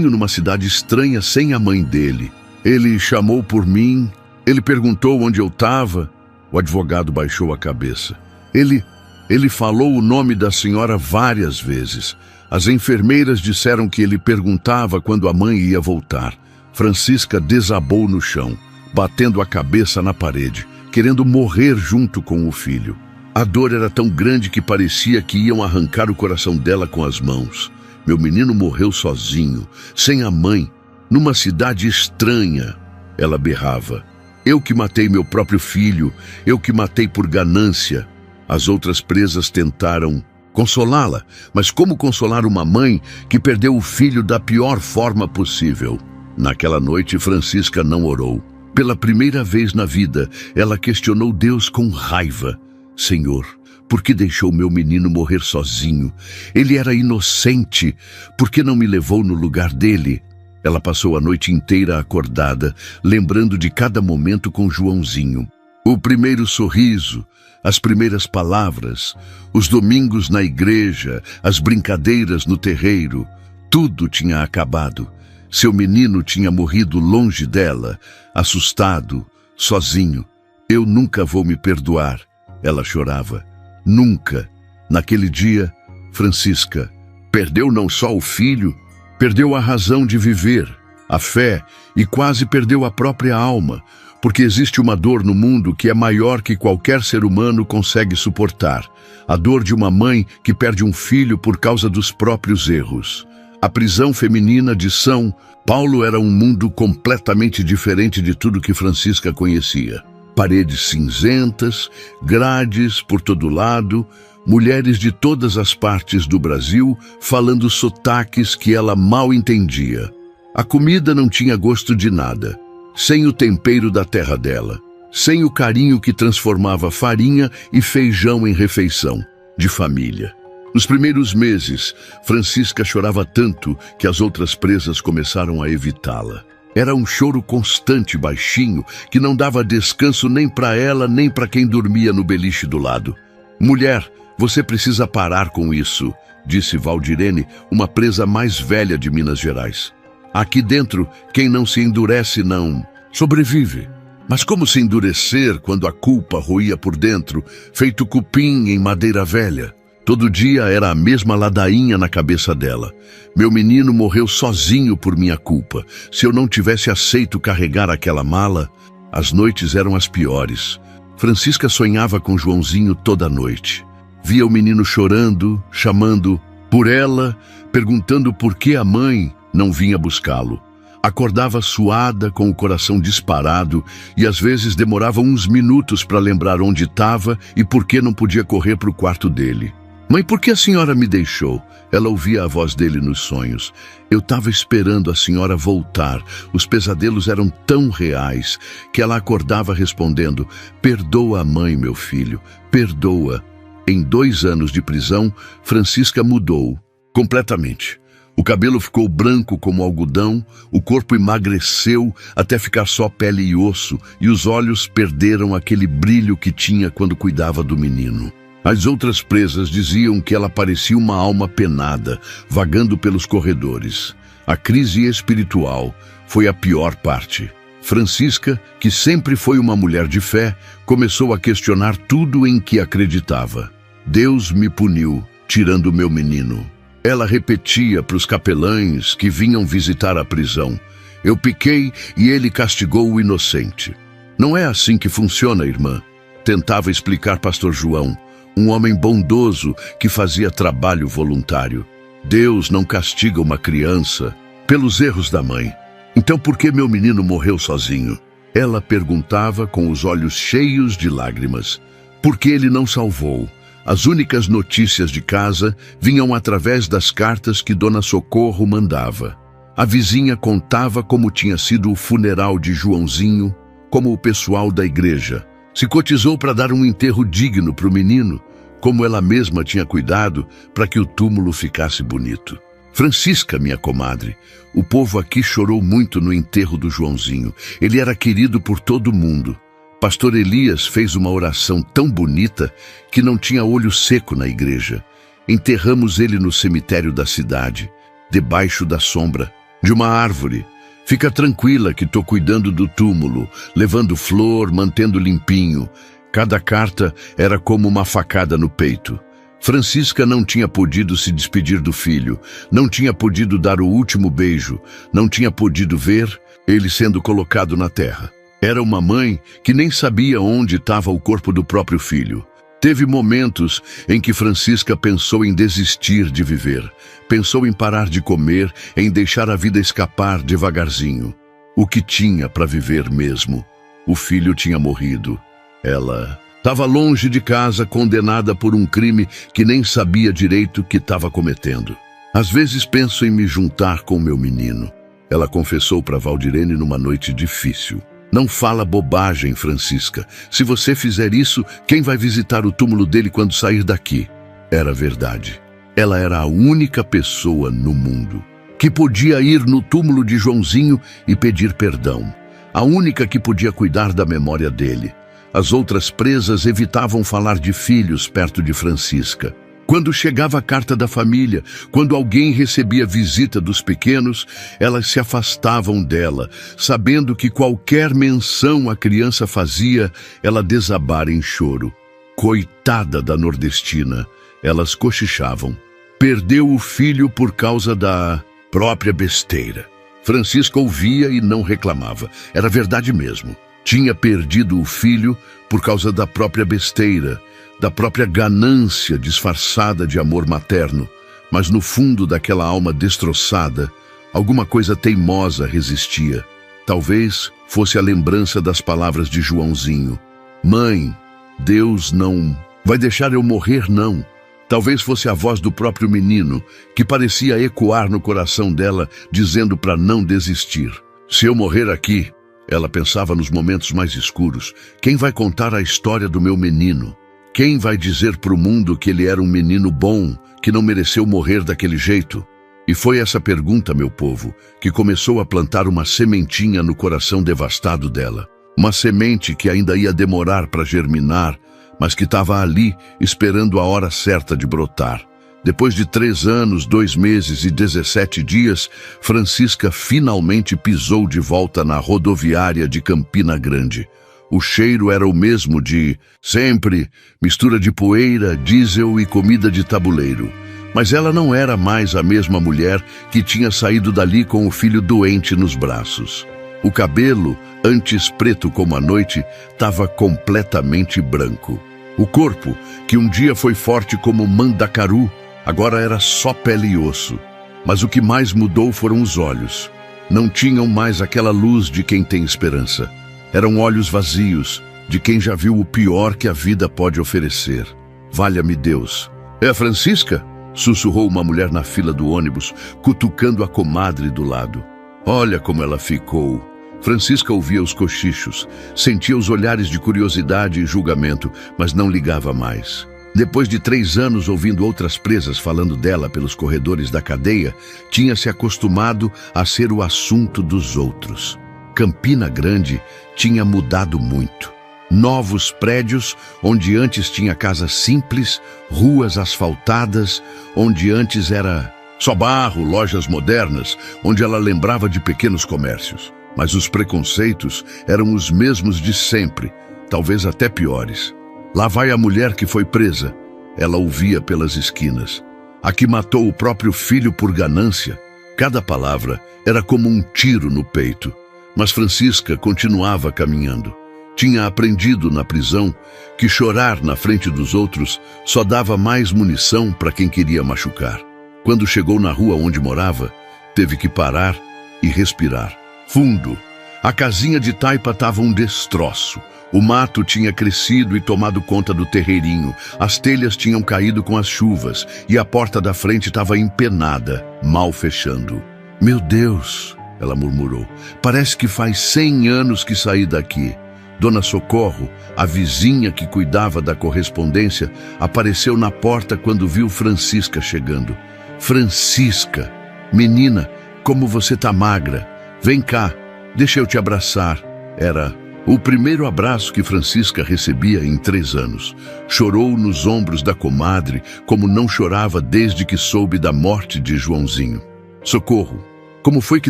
numa cidade estranha sem a mãe dele. Ele chamou por mim, ele perguntou onde eu estava. O advogado baixou a cabeça. Ele falou o nome da senhora várias vezes. As enfermeiras disseram que ele perguntava quando a mãe ia voltar. Francisca desabou no chão, batendo a cabeça na parede, querendo morrer junto com o filho. A dor era tão grande que parecia que iam arrancar o coração dela com as mãos. Meu menino morreu sozinho, sem a mãe, numa cidade estranha. Ela berrava. Eu que matei meu próprio filho, eu que matei por ganância. As outras presas tentaram consolá-la, mas como consolar uma mãe que perdeu o filho da pior forma possível? Naquela noite, Francisca não orou. Pela primeira vez na vida, ela questionou Deus com raiva. Senhor, por que deixou meu menino morrer sozinho? Ele era inocente. Por que não me levou no lugar dele? Ela passou a noite inteira acordada, lembrando de cada momento com Joãozinho. O primeiro sorriso, as primeiras palavras, os domingos na igreja, as brincadeiras no terreiro. Tudo tinha acabado. Seu menino tinha morrido longe dela, assustado, sozinho. Eu nunca vou me perdoar. Ela chorava. Nunca. Naquele dia, Francisca perdeu não só o filho, perdeu a razão de viver. a fé e quase perdeu a própria alma, porque existe uma dor no mundo que é maior que qualquer ser humano consegue suportar. A dor de uma mãe que perde um filho por causa dos próprios erros. A prisão feminina de São Paulo era um mundo completamente diferente de tudo que Francisca conhecia. Paredes cinzentas, grades por todo lado, mulheres de todas as partes do Brasil falando sotaques que ela mal entendia. A comida não tinha gosto de nada, sem o tempero da terra dela, sem o carinho que transformava farinha e feijão em refeição de família. Nos primeiros meses, Francisca chorava tanto que as outras presas começaram a evitá-la. Era um choro constante, baixinho, que não dava descanso nem para ela, nem para quem dormia no beliche do lado. "Mulher, você precisa parar com isso", disse Valdirene, uma presa mais velha de Minas Gerais. "Aqui dentro, quem não se endurece não sobrevive." Mas como se endurecer quando a culpa roía por dentro, feito cupim em madeira velha? Todo dia era a mesma ladainha na cabeça dela. "Meu menino morreu sozinho por minha culpa. Se eu não tivesse aceito carregar aquela mala..." As noites eram as piores. Francisca sonhava com Joãozinho toda noite. Via o menino chorando, chamando por ela, perguntando por que a mãe não vinha buscá-lo. Acordava suada, com o coração disparado, e às vezes demorava uns minutos para lembrar onde estava e por que não podia correr para o quarto dele. "Mãe, por que a senhora me deixou?" Ela ouvia a voz dele nos sonhos. "Eu estava esperando a senhora voltar." Os pesadelos eram tão reais que ela acordava respondendo: "Perdoa a mãe, meu filho, perdoa." Em 2 anos de prisão, Francisca mudou completamente. O cabelo ficou branco como algodão, o corpo emagreceu até ficar só pele e osso, e os olhos perderam aquele brilho que tinha quando cuidava do menino. As outras presas diziam que ela parecia uma alma penada, vagando pelos corredores. A crise espiritual foi a pior parte. Francisca, que sempre foi uma mulher de fé, começou a questionar tudo em que acreditava. "Deus me puniu, tirando meu menino." Ela repetia para os capelães que vinham visitar a prisão: "Eu piquei e ele castigou o inocente." "Não é assim que funciona, irmã," tentava explicar pastor João, um homem bondoso que fazia trabalho voluntário. "Deus não castiga uma criança pelos erros da mãe. Então por que meu menino morreu sozinho?" Ela perguntava com os olhos cheios de lágrimas. "Porque ele não salvou." As únicas notícias de casa vinham através das cartas que Dona Socorro mandava. A vizinha contava como tinha sido o funeral de Joãozinho, como o pessoal da igreja se cotizou para dar um enterro digno para o menino, como ela mesma tinha cuidado para que o túmulo ficasse bonito. "Francisca, minha comadre, o povo aqui chorou muito no enterro do Joãozinho. Ele era querido por todo mundo. Pastor Elias fez uma oração tão bonita que não tinha olho seco na igreja. Enterramos ele no cemitério da cidade, debaixo da sombra de uma árvore. Fica tranquila que estou cuidando do túmulo, levando flor, mantendo limpinho." Cada carta era como uma facada no peito. Francisca não tinha podido se despedir do filho, não tinha podido dar o último beijo, não tinha podido ver ele sendo colocado na terra. Era uma mãe que nem sabia onde estava o corpo do próprio filho. Teve momentos em que Francisca pensou em desistir de viver, pensou em parar de comer, em deixar a vida escapar devagarzinho. O que tinha para viver mesmo? O filho tinha morrido. Ela estava longe de casa, condenada por um crime que nem sabia direito que estava cometendo. "Às vezes penso em me juntar com meu menino," ela confessou para Valdirene numa noite difícil. "Não fala bobagem, Francisca. Se você fizer isso, quem vai visitar o túmulo dele quando sair daqui?" Era verdade. Ela era a única pessoa no mundo que podia ir no túmulo de Joãozinho e pedir perdão. A única que podia cuidar da memória dele. As outras presas evitavam falar de filhos perto de Francisca. Quando chegava a carta da família, quando alguém recebia visita dos pequenos, elas se afastavam dela, sabendo que qualquer menção a criança fazia ela desabar em choro. Coitada da nordestina, elas cochichavam. Perdeu o filho por causa da própria besteira. Francisca ouvia e não reclamava. Era verdade mesmo. Tinha perdido o filho por causa da própria besteira, da própria ganância disfarçada de amor materno. Mas no fundo daquela alma destroçada, alguma coisa teimosa resistia. Talvez fosse a lembrança das palavras de Joãozinho. Mãe, Deus não vai deixar eu morrer, não. Talvez fosse a voz do próprio menino, que parecia ecoar no coração dela, dizendo para não desistir. Se eu morrer aqui, ela pensava nos momentos mais escuros, quem vai contar a história do meu menino? Quem vai dizer para o mundo que ele era um menino bom, que não mereceu morrer daquele jeito? E foi essa pergunta, meu povo, que começou a plantar uma sementinha no coração devastado dela. Uma semente que ainda ia demorar para germinar, mas que estava ali esperando a hora certa de brotar. Depois de 3 anos, 2 meses e 17 dias, Francisca finalmente pisou de volta na rodoviária de Campina Grande. O cheiro era o mesmo de sempre, mistura de poeira, diesel e comida de tabuleiro. Mas ela não era mais a mesma mulher que tinha saído dali com o filho doente nos braços. O cabelo, antes preto como a noite, estava completamente branco. O corpo, que um dia foi forte como mandacaru, agora era só pele e osso. Mas o que mais mudou foram os olhos. Não tinham mais aquela luz de quem tem esperança. Eram olhos vazios, de quem já viu o pior que a vida pode oferecer. Valha-me Deus. É a Francisca? Sussurrou uma mulher na fila do ônibus, cutucando a comadre do lado. Olha como ela ficou. Francisca ouvia os cochichos, sentia os olhares de curiosidade e julgamento, mas não ligava mais. Depois de 3 anos ouvindo outras presas falando dela pelos corredores da cadeia, tinha se acostumado a ser o assunto dos outros. Campina Grande tinha mudado muito. Novos prédios, onde antes tinha casas simples, ruas asfaltadas, onde antes era só barro, lojas modernas, onde ela lembrava de pequenos comércios. Mas os preconceitos eram os mesmos de sempre, talvez até piores. Lá vai a mulher que foi presa. Ela ouvia pelas esquinas. A que matou o próprio filho por ganância. Cada palavra era como um tiro no peito. Mas Francisca continuava caminhando. Tinha aprendido na prisão que chorar na frente dos outros só dava mais munição para quem queria machucar. Quando chegou na rua onde morava, teve que parar e respirar fundo. A casinha de taipa estava um destroço. O mato tinha crescido e tomado conta do terreirinho. As telhas tinham caído com as chuvas e a porta da frente estava empenada, mal fechando. Meu Deus, ela murmurou, parece que faz 100 anos que saí daqui. Dona Socorro, a vizinha que cuidava da correspondência, apareceu na porta quando viu Francisca chegando. Francisca, menina, como você tá magra. Vem cá, deixa eu te abraçar. Era o primeiro abraço que Francisca recebia em 3 anos. Chorou nos ombros da comadre, como não chorava desde que soube da morte de Joãozinho. Socorro, como foi que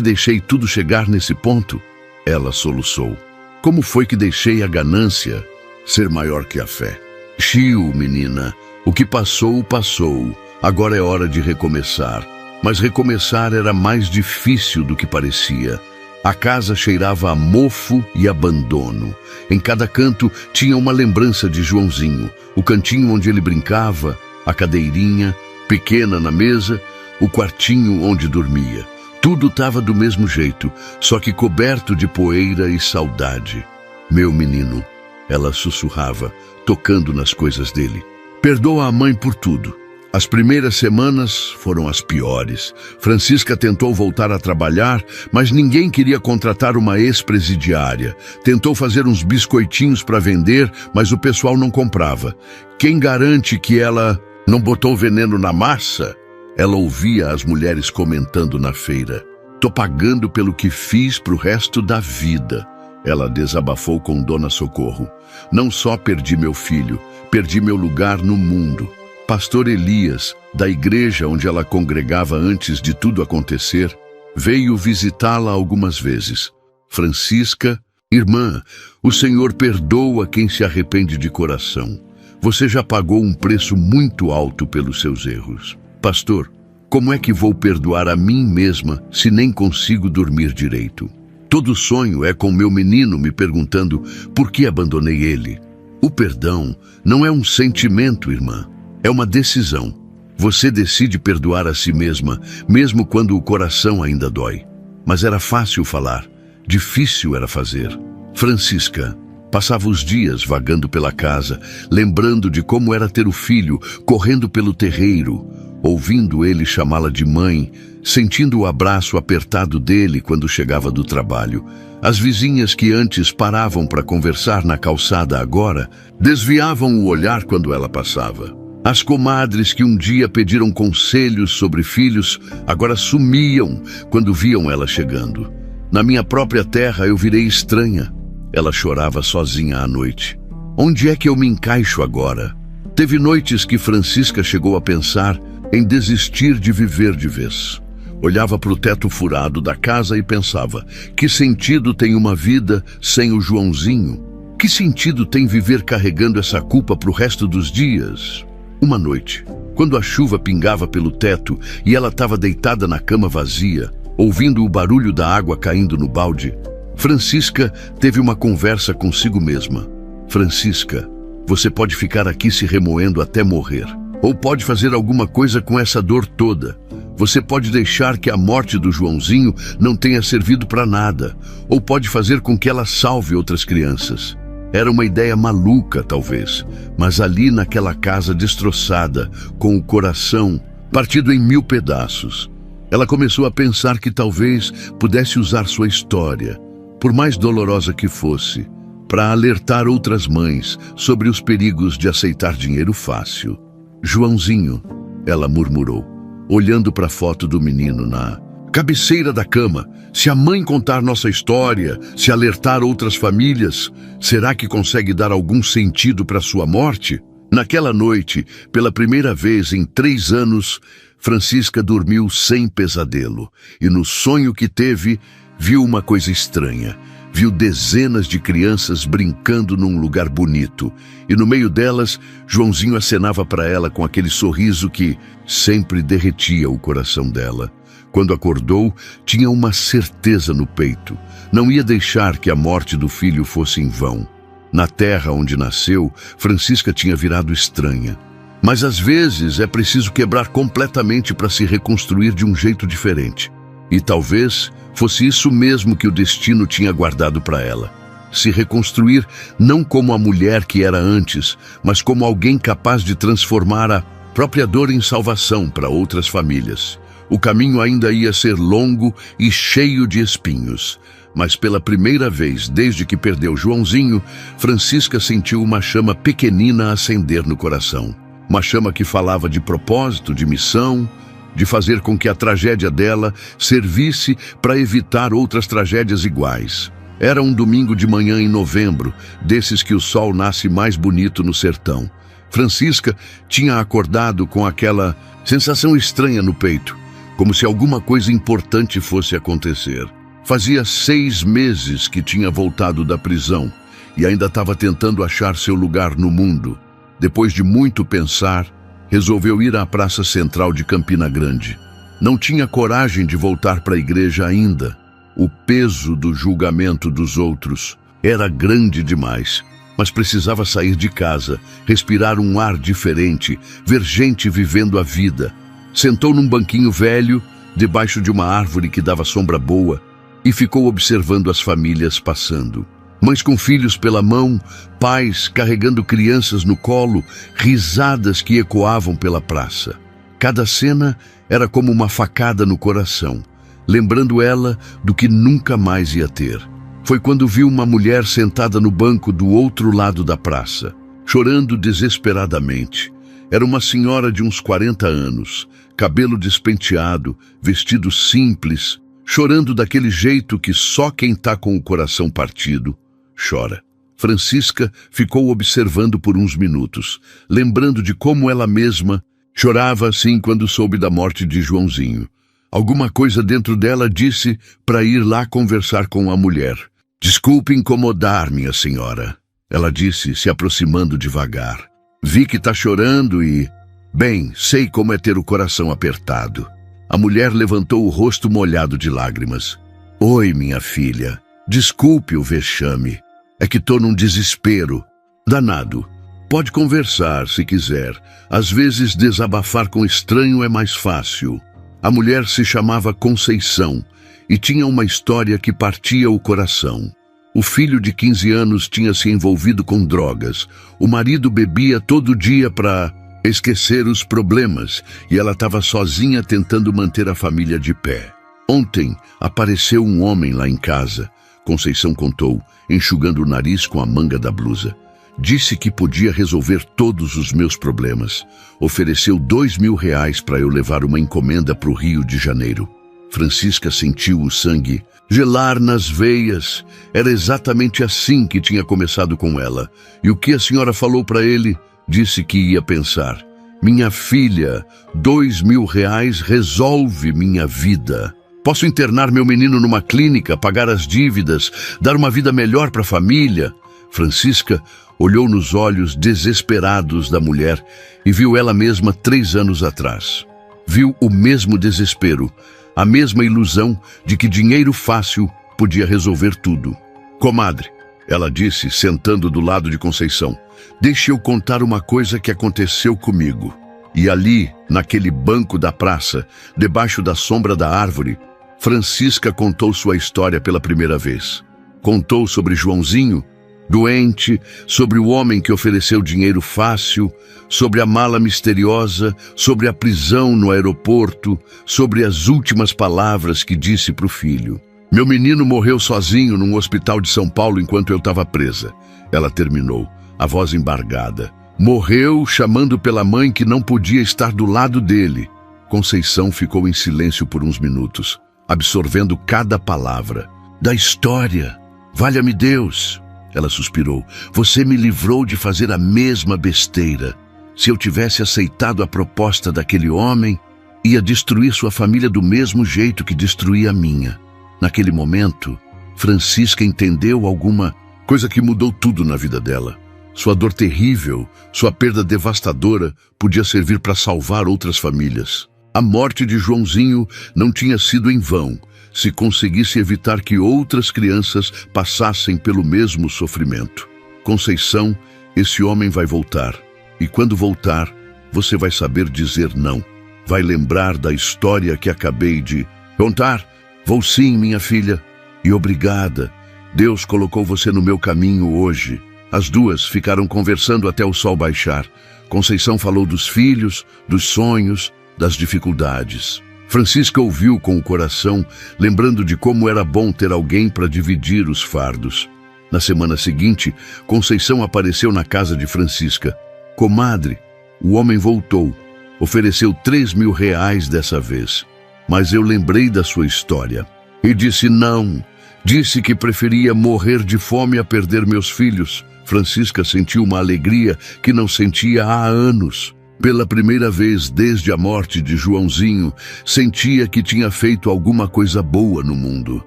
deixei tudo chegar nesse ponto? Ela soluçou. Como foi que deixei a ganância ser maior que a fé? Chiu, menina, o que passou, passou. Agora é hora de recomeçar. Mas recomeçar era mais difícil do que parecia. A casa cheirava a mofo e abandono. Em cada canto tinha uma lembrança de Joãozinho. O cantinho onde ele brincava, a cadeirinha, pequena na mesa, o quartinho onde dormia. Tudo estava do mesmo jeito, só que coberto de poeira e saudade. Meu menino, ela sussurrava, tocando nas coisas dele. Perdoa a mãe por tudo. As primeiras semanas foram as piores. Francisca tentou voltar a trabalhar, mas ninguém queria contratar uma ex-presidiária. Tentou fazer uns biscoitinhos para vender, mas o pessoal não comprava. Quem garante que ela não botou veneno na massa? Ela ouvia as mulheres comentando na feira. Tô pagando pelo que fiz pro resto da vida. Ela desabafou com Dona Socorro. Não só perdi meu filho, perdi meu lugar no mundo. Pastor Elias, da igreja onde ela congregava antes de tudo acontecer, veio visitá-la algumas vezes. Francisca, irmã, o Senhor perdoa quem se arrepende de coração. Você já pagou um preço muito alto pelos seus erros. Pastor, Como é que vou perdoar a mim mesma se nem consigo dormir direito? Todo sonho é com meu menino me perguntando por que abandonei ele. O perdão não é um sentimento, irmã. É uma decisão. Você decide perdoar a si mesma, mesmo quando o coração ainda dói. Mas era fácil falar, difícil era fazer. Francisca passava os dias vagando pela casa, lembrando de como era ter o filho, correndo pelo terreiro, ouvindo ele chamá-la de mãe, sentindo o abraço apertado dele quando chegava do trabalho. As vizinhas que antes paravam para conversar na calçada agora desviavam o olhar quando ela passava. As comadres que um dia pediram conselhos sobre filhos agora sumiam quando viam ela chegando. Na minha própria terra eu virei estranha. Ela chorava sozinha à noite. Onde é que eu me encaixo agora? Teve noites que Francisca chegou a pensar em desistir de viver de vez. Olhava para o teto furado da casa e pensava: que sentido tem uma vida sem o Joãozinho? Que sentido tem viver carregando essa culpa para o resto dos dias? Uma noite, quando a chuva pingava pelo teto e ela estava deitada na cama vazia, ouvindo o barulho da água caindo no balde, Francisca teve uma conversa consigo mesma. Francisca, você pode ficar aqui se remoendo até morrer, ou pode fazer alguma coisa com essa dor toda. Você pode deixar que a morte do Joãozinho não tenha servido para nada, ou pode fazer com que ela salve outras crianças. Era uma ideia maluca, talvez, mas ali naquela casa destroçada, com o coração partido em 1000 pedaços, ela começou a pensar que talvez pudesse usar sua história, por mais dolorosa que fosse, para alertar outras mães sobre os perigos de aceitar dinheiro fácil. Joãozinho, ela murmurou, olhando para a foto do menino na cabeceira da cama. Se a mãe contar nossa história, se alertar outras famílias, será que consegue dar algum sentido para sua morte? Naquela noite, pela primeira vez em 3 anos, Francisca dormiu sem pesadelo. E no sonho que teve, viu uma coisa estranha. Viu dezenas de crianças brincando num lugar bonito. E no meio delas, Joãozinho acenava para ela com aquele sorriso que sempre derretia o coração dela. Quando acordou, tinha uma certeza no peito. Não ia deixar que a morte do filho fosse em vão. Na terra onde nasceu, Francisca tinha virado estranha. Mas às vezes é preciso quebrar completamente para se reconstruir de um jeito diferente. E talvez fosse isso mesmo que o destino tinha guardado para ela. Se reconstruir não como a mulher que era antes, mas como alguém capaz de transformar a própria dor em salvação para outras famílias. O caminho ainda ia ser longo e cheio de espinhos, mas pela primeira vez desde que perdeu Joãozinho, Francisca sentiu uma chama pequenina acender no coração. Uma chama que falava de propósito, de missão, de fazer com que a tragédia dela servisse para evitar outras tragédias iguais. Era um domingo de manhã em novembro, desses que o sol nasce mais bonito no sertão. Francisca tinha acordado com aquela sensação estranha no peito, como se alguma coisa importante fosse acontecer. Fazia 6 meses que tinha voltado da prisão e ainda estava tentando achar seu lugar no mundo. Depois de muito pensar, resolveu ir à Praça Central de Campina Grande. Não tinha coragem de voltar para a igreja ainda. O peso do julgamento dos outros era grande demais, mas precisava sair de casa, respirar um ar diferente, ver gente vivendo a vida. Sentou num banquinho velho, debaixo de uma árvore que dava sombra boa, e ficou observando as famílias passando. Mães com filhos pela mão, pais carregando crianças no colo, risadas que ecoavam pela praça. Cada cena era como uma facada no coração, lembrando ela do que nunca mais ia ter. Foi quando viu uma mulher sentada no banco do outro lado da praça, chorando desesperadamente. Era uma senhora de uns 40 anos, cabelo despenteado, vestido simples, chorando daquele jeito que só quem está com o coração partido chora. Francisca ficou observando por uns minutos, lembrando de como ela mesma chorava assim quando soube da morte de Joãozinho. Alguma coisa dentro dela disse para ir lá conversar com a mulher. "Desculpe incomodar, minha senhora", ela disse, se aproximando devagar. "Vi que está chorando e... bem, sei como é ter o coração apertado. A mulher levantou o rosto molhado de lágrimas. Oi, minha filha. Desculpe o vexame. É que tô num desespero. Danado. Pode conversar, se quiser. Às vezes, desabafar com estranho é mais fácil. A mulher se chamava Conceição e tinha uma história que partia o coração. O filho de 15 anos tinha se envolvido com drogas. O marido bebia todo dia para esquecer os problemas e ela estava sozinha tentando manter a família de pé. Ontem apareceu um homem lá em casa, Conceição contou, enxugando o nariz com a manga da blusa. Disse que podia resolver todos os meus problemas. Ofereceu R$2.000 para eu levar uma encomenda para o Rio de Janeiro. Francisca sentiu o sangue gelar nas veias. Era exatamente assim que tinha começado com ela. E o que a senhora falou para ele? Disse que ia pensar. Minha filha, R$2.000 resolve minha vida. Posso internar meu menino numa clínica, pagar as dívidas, dar uma vida melhor para a família? Francisca olhou nos olhos desesperados da mulher e viu ela mesma 3 anos atrás. Viu o mesmo desespero, a mesma ilusão de que dinheiro fácil podia resolver tudo. Comadre, ela disse, sentando do lado de Conceição, deixe eu contar uma coisa que aconteceu comigo. E ali, naquele banco da praça, debaixo da sombra da árvore, Francisca contou sua história pela primeira vez. Contou sobre Joãozinho, doente, sobre o homem que ofereceu dinheiro fácil, sobre a mala misteriosa, sobre a prisão no aeroporto, sobre as últimas palavras que disse para o filho. Meu menino morreu sozinho num hospital de São Paulo enquanto eu estava presa. Ela terminou, a voz embargada. Morreu chamando pela mãe que não podia estar do lado dele. Conceição ficou em silêncio por uns minutos, absorvendo cada palavra. Da história. Valha-me Deus. Ela suspirou. Você me livrou de fazer a mesma besteira. Se eu tivesse aceitado a proposta daquele homem, ia destruir sua família do mesmo jeito que destruí a minha. Naquele momento, Francisca entendeu alguma coisa que mudou tudo na vida dela. Sua dor terrível, sua perda devastadora, podia servir para salvar outras famílias. A morte de Joãozinho não tinha sido em vão, se conseguisse evitar que outras crianças passassem pelo mesmo sofrimento. Conceição, esse homem vai voltar. E quando voltar, você vai saber dizer não. Vai lembrar da história que acabei de contar. Vou sim, minha filha. E obrigada. Deus colocou você no meu caminho hoje. As duas ficaram conversando até o sol baixar. Conceição falou dos filhos, dos sonhos, das dificuldades. Francisca ouviu com o coração, lembrando de como era bom ter alguém para dividir os fardos. Na semana seguinte, Conceição apareceu na casa de Francisca. Comadre, o homem voltou. Ofereceu R$3.000 dessa vez. Mas eu lembrei da sua história. E disse não. Disse que preferia morrer de fome a perder meus filhos. Francisca sentiu uma alegria que não sentia há anos. Pela primeira vez desde a morte de Joãozinho, sentia que tinha feito alguma coisa boa no mundo.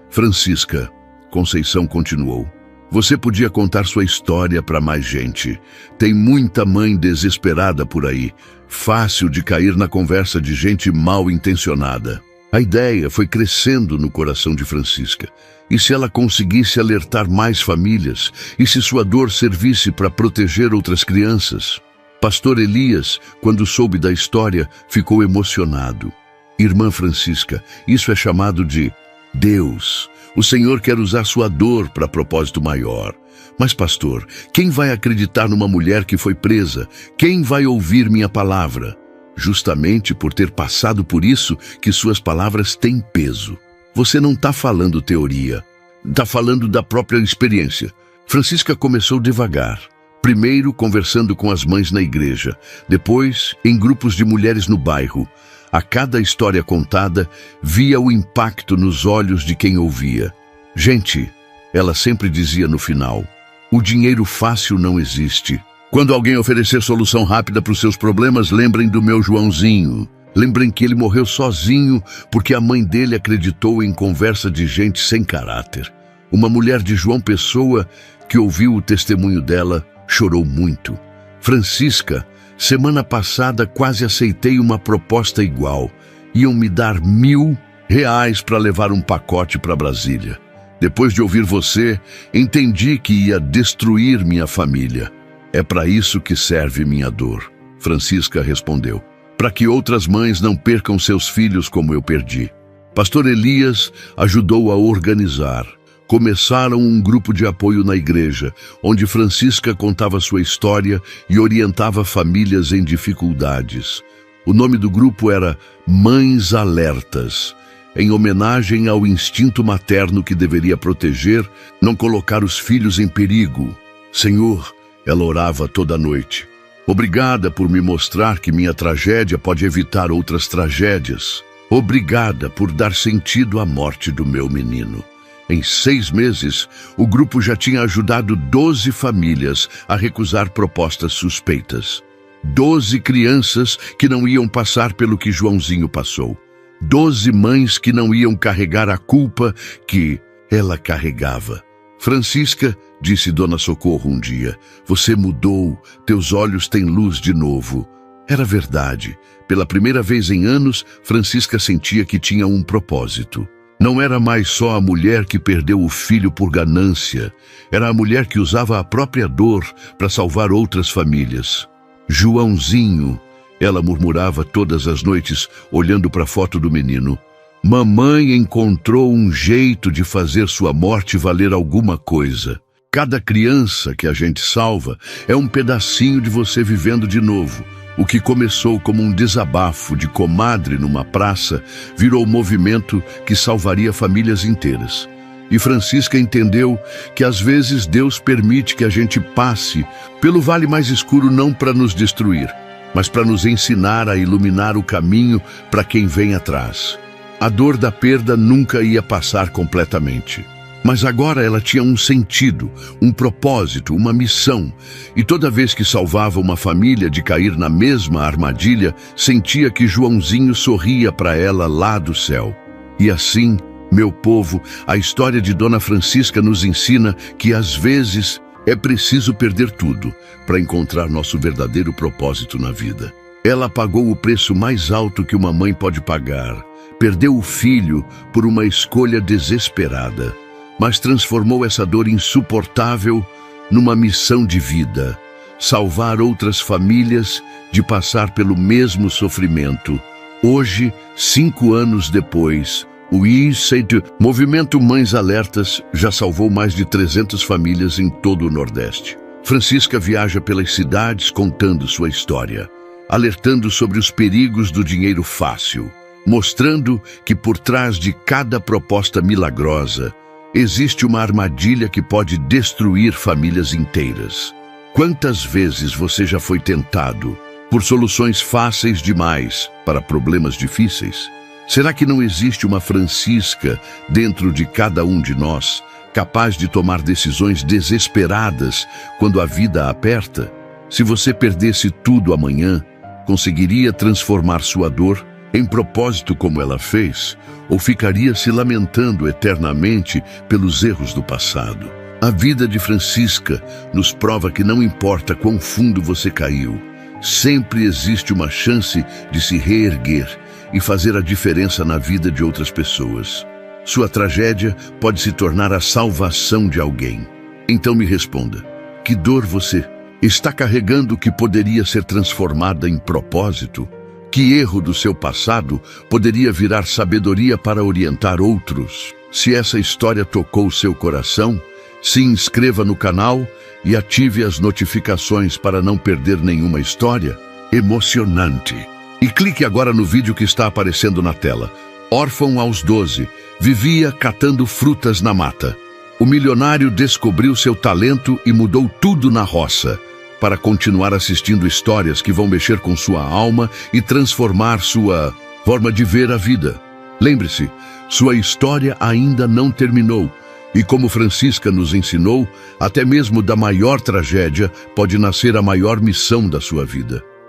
Francisca, Conceição continuou, você podia contar sua história para mais gente. Tem muita mãe desesperada por aí. Fácil de cair na conversa de gente mal intencionada. A ideia foi crescendo no coração de Francisca. E se ela conseguisse alertar mais famílias? E se sua dor servisse para proteger outras crianças? Pastor Elias, quando soube da história, ficou emocionado. Irmã Francisca, isso é chamado de Deus. O Senhor quer usar sua dor para propósito maior. Mas, pastor, quem vai acreditar numa mulher que foi presa? Quem vai ouvir minha palavra? Justamente por ter passado por isso que suas palavras têm peso. Você não está falando teoria, está falando da própria experiência. Francisca começou devagar. Primeiro conversando com as mães na igreja, depois em grupos de mulheres no bairro. A cada história contada, via o impacto nos olhos de quem ouvia. Gente, ela sempre dizia no final, o dinheiro fácil não existe. Quando alguém oferecer solução rápida para os seus problemas, lembrem do meu Joãozinho. Lembrem que ele morreu sozinho porque a mãe dele acreditou em conversa de gente sem caráter. Uma mulher de João Pessoa que ouviu o testemunho dela, chorou muito. Francisca, semana passada quase aceitei uma proposta igual. iam me dar R$ 1.000 para levar um pacote para Brasília. Depois de ouvir você, entendi que ia destruir minha família. É para isso que serve minha dor. Francisca respondeu. Para que outras mães não percam seus filhos como eu perdi. Pastor Elias ajudou a organizar. Começaram um grupo de apoio na igreja, onde Francisca contava sua história e orientava famílias em dificuldades. O nome do grupo era Mães Alertas, em homenagem ao instinto materno que deveria proteger, não colocar os filhos em perigo. Senhor, ela orava toda noite. Obrigada por me mostrar que minha tragédia pode evitar outras tragédias. Obrigada por dar sentido à morte do meu menino. Em 6 meses, o grupo já tinha ajudado 12 famílias a recusar propostas suspeitas. 12 crianças que não iam passar pelo que Joãozinho passou. 12 mães que não iam carregar a culpa que ela carregava. Francisca, disse Dona Socorro um dia, você mudou, teus olhos têm luz de novo. Era verdade. Pela primeira vez em anos, Francisca sentia que tinha um propósito. Não era mais só a mulher que perdeu o filho por ganância. Era a mulher que usava a própria dor para salvar outras famílias. Joãozinho, ela murmurava todas as noites, olhando para a foto do menino. Mamãe encontrou um jeito de fazer sua morte valer alguma coisa. Cada criança que a gente salva é um pedacinho de você vivendo de novo. O que começou como um desabafo de comadre numa praça virou um movimento que salvaria famílias inteiras. E Francisca entendeu que às vezes Deus permite que a gente passe pelo vale mais escuro não para nos destruir, mas para nos ensinar a iluminar o caminho para quem vem atrás. A dor da perda nunca ia passar completamente. Mas agora ela tinha um sentido, um propósito, uma missão. E toda vez que salvava uma família de cair na mesma armadilha, sentia que Joãozinho sorria para ela lá do céu. E assim, meu povo, a história de Dona Francisca nos ensina que às vezes é preciso perder tudo para encontrar nosso verdadeiro propósito na vida. Ela pagou o preço mais alto que uma mãe pode pagar. Perdeu o filho por uma escolha desesperada. Mas transformou essa dor insuportável numa missão de vida. Salvar outras famílias de passar pelo mesmo sofrimento. Hoje, 5 anos depois, o ICED, Movimento Mães Alertas, já salvou mais de 300 famílias em todo o Nordeste. Francisca viaja pelas cidades contando sua história, alertando sobre os perigos do dinheiro fácil, mostrando que por trás de cada proposta milagrosa, existe uma armadilha que pode destruir famílias inteiras. Quantas vezes você já foi tentado por soluções fáceis demais para problemas difíceis? Será que não existe uma Francisca dentro de cada um de nós, capaz de tomar decisões desesperadas quando a vida aperta? Se você perdesse tudo amanhã, conseguiria transformar sua dor em propósito como ela fez, ou ficaria se lamentando eternamente pelos erros do passado? A vida de Francisca nos prova que não importa quão fundo você caiu, sempre existe uma chance de se reerguer e fazer a diferença na vida de outras pessoas. Sua tragédia pode se tornar a salvação de alguém. Então me responda, que dor você está carregando que poderia ser transformada em propósito? Que erro do seu passado poderia virar sabedoria para orientar outros? Se essa história tocou seu coração, se inscreva no canal e ative as notificações para não perder nenhuma história emocionante. E clique agora no vídeo que está aparecendo na tela. Órfão aos 12, vivia catando frutas na mata. O milionário descobriu seu talento e mudou tudo na roça, para continuar assistindo histórias que vão mexer com sua alma e transformar sua forma de ver a vida. Lembre-se, sua história ainda não terminou. E como Francisca nos ensinou, até mesmo da maior tragédia pode nascer a maior missão da sua vida.